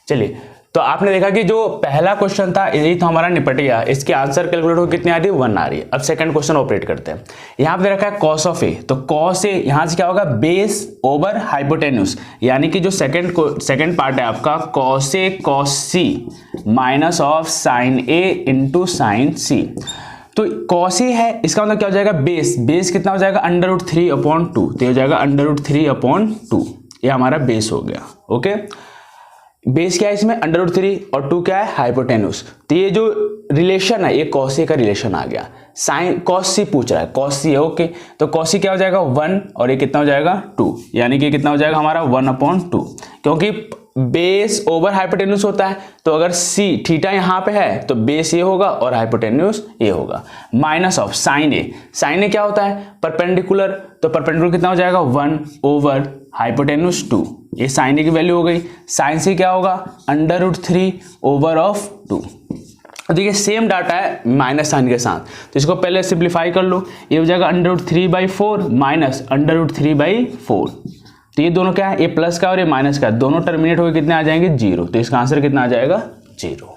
चलिए, तो आपने देखा कि जो पहला क्वेश्चन था यही तो हमारा निपट गया, इसके आंसर कैलकुलेट हो कितनी आ रही है 1 आ रही है। अब सेकंड क्वेश्चन ऑपरेट करते हैं। यहाँ पे दे रखा है cos ऑफ A, तो cos A यहाँ से क्या होगा बेस ओवर हाइपोटेन्यूज, यानी कि जो सेकंड पार्ट है आपका cos A cos C minus of sin A × sin C। तो cos A है, इसका मतलब क्या हो जाएगा बेस कितना हो जाएगा √3/2, तो हो जाएगा √3/2, ये हमारा बेस हो गया। ओके, बेस क्या है इसमें √3 और 2 क्या है हाइपोटेन्यूज, तो ये जो रिलेशन है ये cos A का रिलेशन आ गया। साइन cos C पूछ रहा है, cos C है, ओके, तो cos C क्या हो जाएगा 1 और ये कितना हो जाएगा 2, यानी कि कितना हो जाएगा हमारा 1/2, क्योंकि बेस ओवर हाइपोटेन्यूज होता है, तो अगर C थीटा यहाँ पे है तो बेस ये होगा और हाइपोटेन्यूज ये होगा, माइनस ऑफ sin A क्या होता है परपेंडिकुलर, तो परपेंडिकुलर कितना हो जाएगा 1 ओवर हाइपोटेन्यूज 2, ये sin A की वैल्यू हो गई। sin C क्या होगा √3 ओवर ऑफ 2। देखिए सेम डाटा है माइनस साइन के साथ, तो इसको पहले सिंप्लीफाई कर लो, ये हो जाएगा √3/4 माइनस √3/4, तो ये दोनों क्या है, ये प्लस का और ये माइनस का, दोनों टर्मिनेट होकर कितने आ जाएंगे 0, तो इसका आंसर कितना आ जाएगा 0।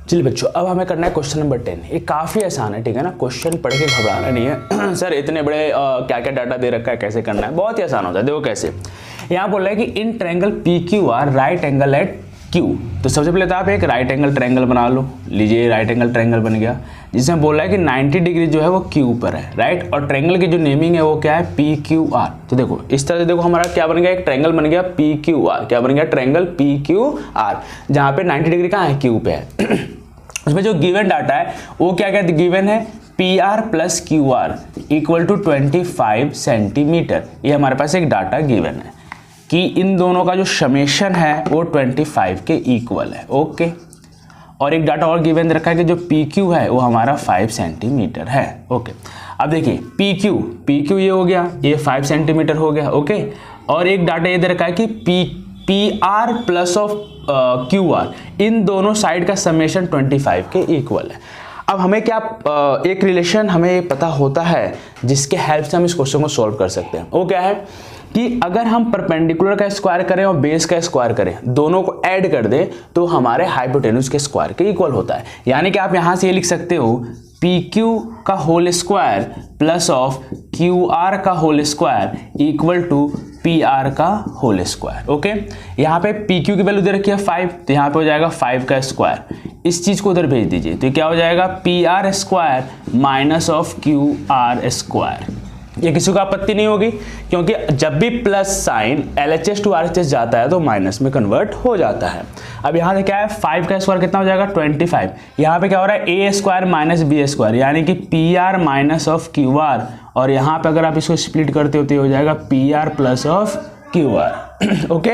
चलिए बच्चों, अब हमें करना है क्वेश्चन नंबर 10। ये काफ़ी आसान है, ठीक है ना, क्वेश्चन पढ़ के घबराना नहीं है सर इतने बड़े क्या क्या डाटा दे रखा है कैसे करना है, बहुत ही आसान होता है। देखो कैसे, यहाँ बोल रहा है कि in triangle PQR right angle at Q, तो सबसे पहले तो आप एक राइट एंगल ट्रायंगल बना लो, लीजिए राइट एंगल ट्रायंगल बन गया, जिसमें बोल रहा है कि 90 डिग्री जो है वो Q पर है, राइट, और ट्रायंगल की जो नेमिंग है वो क्या है PQR। तो देखो इस तरह से देखो हमारा क्या बन गया, एक ट्रायंगल बन गया PQR, क्या बन गया ट्रायंगल PQR, जहाँ पे 90 डिग्री कहाँ है Q पे है उसमें जो गिवन डाटा है वो क्या क्या गिवन है PR + QR = 25 सेंटीमीटर, ये हमारे पास एक डाटा गिवन है कि इन दोनों का जो समेशन है वो 25 के इक्वल है। ओके, और एक डाटा और गिवन रखा है कि जो PQ है वो हमारा 5 सेंटीमीटर है। ओके, अब देखिए पी क्यू ये हो गया, ये 5 सेंटीमीटर हो गया, ओके। और एक डाटा ये दे रखा है कि P R plus of Q R, इन दोनों साइड का समेशन 25 के इक्वल है। अब हमें क्या एक रिलेशन हमें पता होता है जिसके हेल्प से हम इस क्वेश्चन को सॉल्व कर सकते हैं। वो क्या है कि अगर हम परपेंडिकुलर का स्क्वायर करें और बेस का स्क्वायर करें, दोनों को ऐड कर दें तो हमारे हाइपोटेन्यूज के स्क्वायर के इक्वल होता है। यानी कि आप यहां से ये लिख सकते हो पी क्यू का whole square plus of Q R का whole square equal to P R का होल स्क्वायर, ओके। यहाँ पे पी क्यू की वैल्यू दे रखी है 5, तो यहाँ पे हो जाएगा 5 का स्क्वायर। इस चीज को उधर भेज दीजिए तो क्या हो जाएगा P R square minus of Q R square. ये किसी को आपत्ति नहीं होगी क्योंकि जब भी plus sign LHS to RHS जाता है तो माइनस में कन्वर्ट हो जाता है। अब यहाँ से क्या है 5 का स्क्वायर कितना हो जाएगा 25। यहाँ पे क्या हो रहा है ए स्क्वायर माइनस बी स्क्वायर, यानी कि P R minus of Q R, और यहाँ पे अगर आप इसको स्प्लिट करते हो तो हो जाएगा P R plus of Q are, okay.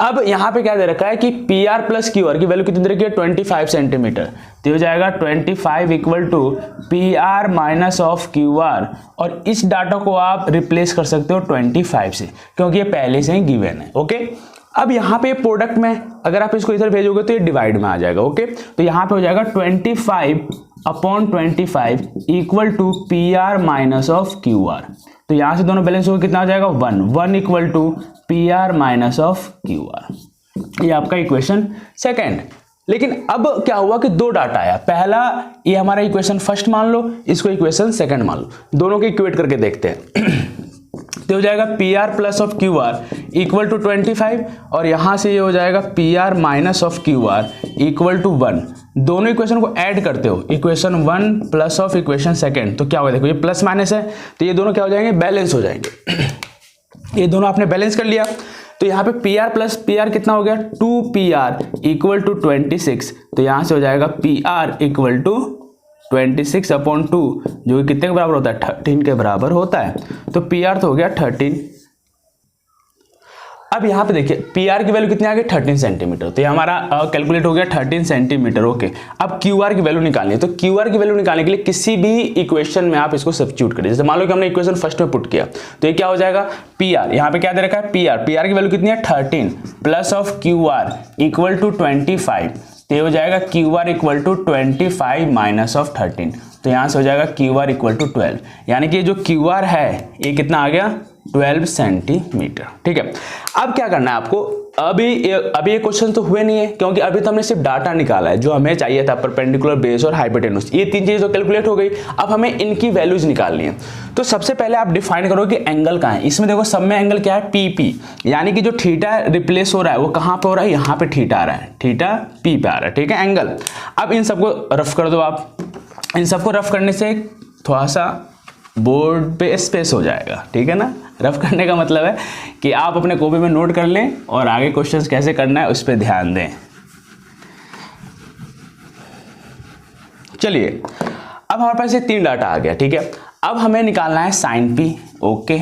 अब यहाँ पे क्या दे रखा है कि P R plus Q R की वैल्यू कितनी दे रखी है 25 सेंटीमीटर, तो हो जाएगा 25 equal to P R minus of Q R, और इस डाटा को आप रिप्लेस कर सकते हो 25 से क्योंकि ये पहले से ही गिवन है, ओके। अब यहाँ पे प्रोडक्ट में अगर आप इसको इधर भेजोगे तो ये डिवाइड में आ जाएगा, ओके। तो यहाँ पे हो जाएगा 25/25 equal to P R minus of Q R, तो यहां से दोनों बैलेंस होगा कितना हो जाएगा 1 equal to P R minus of Q R. ये आपका इक्वेशन सेकेंड। लेकिन अब क्या हुआ कि दो डाटा आया, पहला ये हमारा इक्वेशन फर्स्ट मान लो, इसको इक्वेशन सेकंड मान लो, दोनों को इक्वेट करके देखते हैं। तो हो जाएगा P R plus of Q R equal to 25, और यहां से ये हो जाएगा P R minus of Q R equal to 1। दोनों इक्वेशन को ऐड करते हो, equation 1 plus of equation second, तो क्या होगा देखो ये प्लस माइनस है तो ये दोनों क्या हो जाएंगे बैलेंस हो जाएंगे। ये दोनों आपने बैलेंस कर लिया तो यहाँ पे P R plus P R कितना हो गया 2 पी आर इक्वल टू 26, तो यहां से हो जाएगा पी आर इक्वल टू 26/2 जो कि कितने के बराबर होता है 13 के बराबर होता है, तो पी आर तो हो गया 13। अब यहाँ पे देखिए पी आर की वैल्यू कितनी आ गई 13 सेंटीमीटर, तो ये हमारा कैलकुलेट हो गया 13 सेंटीमीटर, ओके। अब क्यू आर की वैल्यू निकालनी है, तो क्यू आर की वैल्यू निकालने के लिए किसी भी इक्वेशन में आप इसको सब्स्टिट्यूट करिए। जैसे मान लो कि हमने इक्वेशन फर्स्ट में पुट किया तो ये क्या हो जाएगा पी आर, यहाँ पे क्या दे रखा है पी आर की वैल्यू कितनी है 13 plus of Q R equal to 25, तो ये हो जाएगा Q R equal to 25 minus of 13, तो यहाँ से हो जाएगा क्यू आर इक्वल टू 12, यानी कि जो क्यू आर है ये कितना आ गया 12 सेंटीमीटर, ठीक है। अब क्या करना है आपको, अभी ये क्वेश्चन तो हुए नहीं है क्योंकि अभी तो हमने सिर्फ डाटा निकाला है जो हमें चाहिए था, परपेंडिकुलर, बेस और हाइपोटेन्यूज, ये तीन चीजें तो कैलकुलेट हो गई। अब हमें इनकी वैल्यूज निकालनी है, तो सबसे पहले आप डिफाइन करो कि एंगल कहाँ है। इसमें देखो सब में एंगल क्या है पी, यानी कि जो थीटा रिप्लेस हो रहा है वो कहाँ पे हो रहा है, यहाँ पे थीटा आ रहा है, थीटा पी पे आ रहा है, ठीक है एंगल। अब इन सबको रफ कर दो आप, इन सबको रफ करने से थोड़ा सा बोर्ड पे स्पेस हो जाएगा, ठीक है ना। रफ करने का मतलब है कि आप अपने कॉपी में नोट कर लें और आगे क्वेश्चंस कैसे करना है उस पर ध्यान दें। चलिए अब हमारे पास ये तीन डाटा आ गया, ठीक है। अब हमें निकालना है साइन पी, ओके,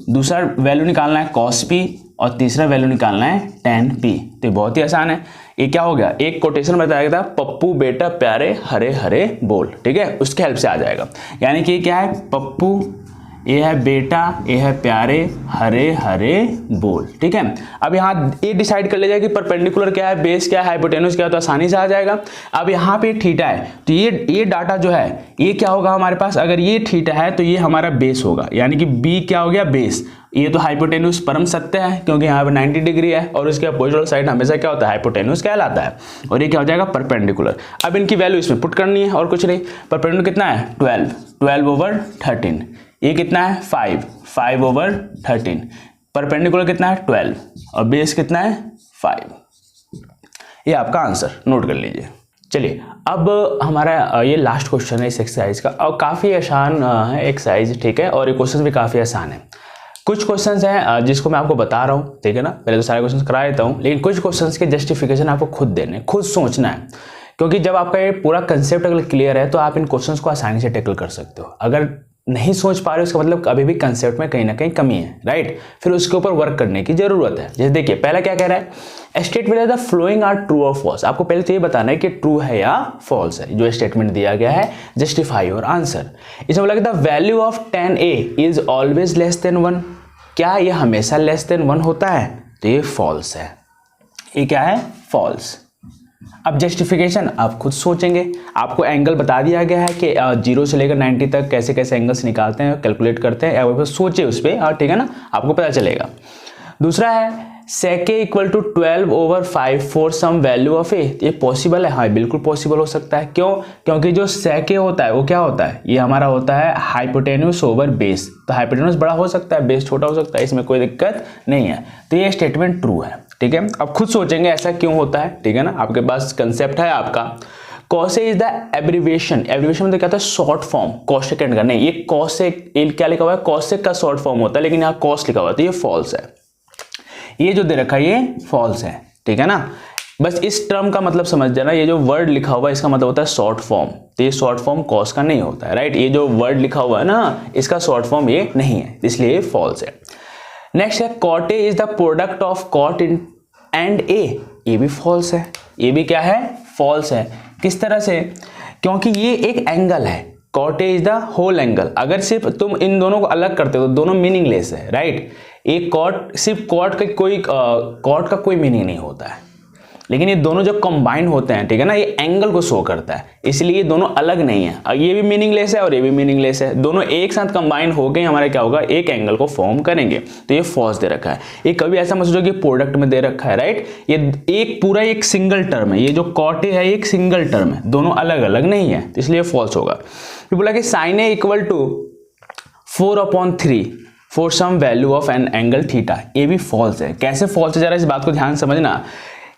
दूसरा वैल्यू निकालना है कॉस पी, और तीसरा वैल्यू निकालना है टेन पी। तो बहुत ही आसान है। ये क्या हो गया, एक कोटेशन बताया था पप्पू बेटा प्यारे हरे हरे बोल, ठीक है, उसके हेल्प से आ जाएगा। यानी कि ये क्या है पप्पू, ये है बेटा, ये है प्यारे हरे हरे बोल, ठीक है। अब यहाँ ये डिसाइड कर ले जाए कि परपेंडिकुलर क्या है, बेस क्या है, हाइपोटेन्यूज क्या है, तो आसानी से आ जाएगा। अब यहाँ पे थीटा है तो ये डाटा जो है ये क्या होगा हमारे पास, अगर ये थीटा है तो ये हमारा बेस होगा, यानी कि बी क्या हो गया बेस। ये तो हाइपोटेन्यूज परम सत्य है क्योंकि यहाँ पे 90 डिग्री है और उसके अपोजिट साइड हमेशा क्या होता है हाइपोटेन्यूज कहलाता है, और ये क्या हो जाएगा परपेंडिकुलर। अब इनकी वैल्यू इसमें पुट करनी है और कुछ नहीं। परपेंडिकुलर कितना है 12/13, ये कितना है 5/13, परपेंडिकुलर कितना है 12 और बेस कितना है 5। ये आपका आंसर नोट कर लीजिए। चलिए अब हमारा ये लास्ट क्वेश्चन है इस एक्सरसाइज का, और काफ़ी आसान है एक्सरसाइज, ठीक है, और ये क्वेश्चन भी काफ़ी आसान है। कुछ क्वेश्चंस हैं जिसको मैं आपको बता रहा हूँ, ठीक है ना, पहले तो सारे क्वेश्चंस करा देता हूँ, लेकिन कुछ क्वेश्चंस के जस्टिफिकेशन आपको खुद देने, खुद सोचना है, क्योंकि जब आपका ये पूरा कंसेप्ट अगर क्लियर है तो आप इन क्वेश्चंस को आसानी से टैकल कर सकते हो। अगर नहीं सोच पा रहे उसका मतलब अभी भी कंसेप्ट में कहीं ना कहीं कमी है, राइट। फिर उसके ऊपर वर्क करने की जरूरत है। जैसे देखिए पहला क्या कह रहा है, statement the following are true और फॉल्स। आपको पहले तो ये बताना है कि ट्रू है या फॉल्स है। जो स्टेटमेंट दिया गया है जस्टिफाई योर आंसर। इसमें बोला कि the value of 10a is always less than 1। क्या ये हमेशा लेस देन 1 होता है? तो ये फॉल्स है। ये क्या है? फॉल्स। अब जस्टिफिकेशन आप खुद सोचेंगे। आपको एंगल बता दिया गया है कि 0 से लेकर 90 तक कैसे कैसे एंगल्स निकालते हैं, कैलकुलेट करते हैं, या सोचिए उस पर, ठीक है ना, आपको पता चलेगा। दूसरा है sec a equal to 12/5 for some value of a। ये पॉसिबल है? हाँ बिल्कुल पॉसिबल हो सकता है। क्यों? क्योंकि जो sec a होता है वो क्या होता है, ये हमारा होता है हाइपोटेन्यूस ओवर बेस। तो हाइपोटेन्यूस बड़ा हो सकता है, बेस छोटा हो सकता है, इसमें कोई दिक्कत नहीं है। तो ये स्टेटमेंट ट्रू है, ठीक है। अब खुद सोचेंगे ऐसा क्यों होता है, ठीक है ना। आपके पास कंसेप्ट है आपका। Cos is the abbreviation. Abbreviation मतलब क्या होता है? शॉर्ट फॉर्म, कोसेकेंड का नहीं। ये कॉसेक क्या लिखा हुआ है? कॉसेक का शॉर्ट फॉर्म होता है, लेकिन यहाँ कॉस लिखा हुआ है, तो ये फॉल्स है। ये जो दे रखा है ये फॉल्स है, ठीक है ना। बस इस टर्म का मतलब समझ जाना, ये जो वर्ड लिखा हुआ है इसका मतलब होता है शॉर्ट फॉर्म। तो ये शॉर्ट फॉर्म कॉस का नहीं होता है, राइट। ये जो वर्ड लिखा हुआ है ना, इसका शॉर्ट फॉर्म ये नहीं है, इसलिए ये फॉल्स है। नेक्स्ट है cot A is the product of cot and A. ये भी फॉल्स है। ये भी क्या है? फॉल्स है। किस तरह से? क्योंकि ये एक एंगल है, cot A is the whole angle. अगर सिर्फ तुम इन दोनों को अलग करते हो तो दोनों मीनिंगलेस है, राइट। एक कॉट, सिर्फ कॉट का कोई मीनिंग नहीं होता है, लेकिन ये दोनों जब कंबाइन होते हैं, ठीक है ना, ये एंगल को शो करता है, इसलिए ये दोनों अलग नहीं है। ये भी मीनिंगलेस है और ये भी मीनिंगलेस है, दोनों एक साथ कंबाइन हो गए हमारे क्या होगा, एक एंगल को फॉर्म करेंगे। तो ये फॉल्स दे रखा है। ये कभी ऐसा मत सोचो कि प्रोडक्ट में दे रखा है, राइट। ये एक पूरा एक सिंगल टर्म है, ये जो कॉट ए है एक सिंगल टर्म है, दोनों अलग अलग नहीं है, इसलिए फॉल्स होगा। फिर बोला कि sine A equal to 4/3 for some value of an angle theta. ये भी फॉल्स है। कैसे फॉल्स है, जरा इस बात को ध्यान समझना।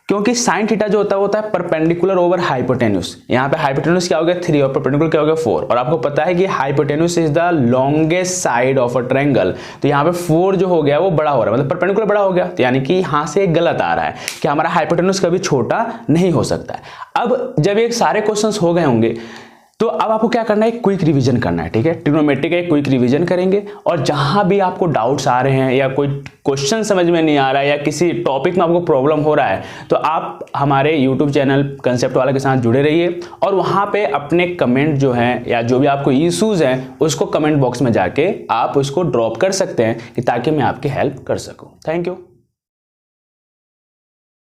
क्योंकि साइन थीटा जो होता है परपेंडिकुलर ओवर हाइपोटेन्यूस। यहाँ पे हाइपोटेन्यूस क्या हो गया 3 और परपेंडिकुलर क्या हो गया 4। और आपको पता है कि hypotenuse is the longest side of a triangle. तो यहाँ पे 4 जो हो गया वो बड़ा हो रहा है, मतलब परपेंडिकुलर बड़ा हो गया। तो यानी कि यहाँ से गलत आ रहा है कि हमारा हाइपोटेन्यूस कभी छोटा नहीं हो सकता है। अब जब ये सारे क्वेश्चंस हो गए होंगे तो अब आपको क्या करना है, क्विक रिवीजन करना है, ठीक है। ट्रिग्नोमेट्री का एक क्विक रिवीजन करेंगे, और जहां भी आपको डाउट्स आ रहे हैं या कोई क्वेश्चन समझ में नहीं आ रहा है या किसी टॉपिक में आपको प्रॉब्लम हो रहा है, तो आप हमारे यूट्यूब चैनल कंसेप्ट वाला के साथ जुड़े रहिए, और वहां पे अपने कमेंट जो हैं या जो भी आपको इश्यूज हैं उसको कमेंट बॉक्स में जाके आप उसको ड्रॉप कर सकते हैं, कि ताकि मैं आपकी हेल्प कर सकूं। Thank you.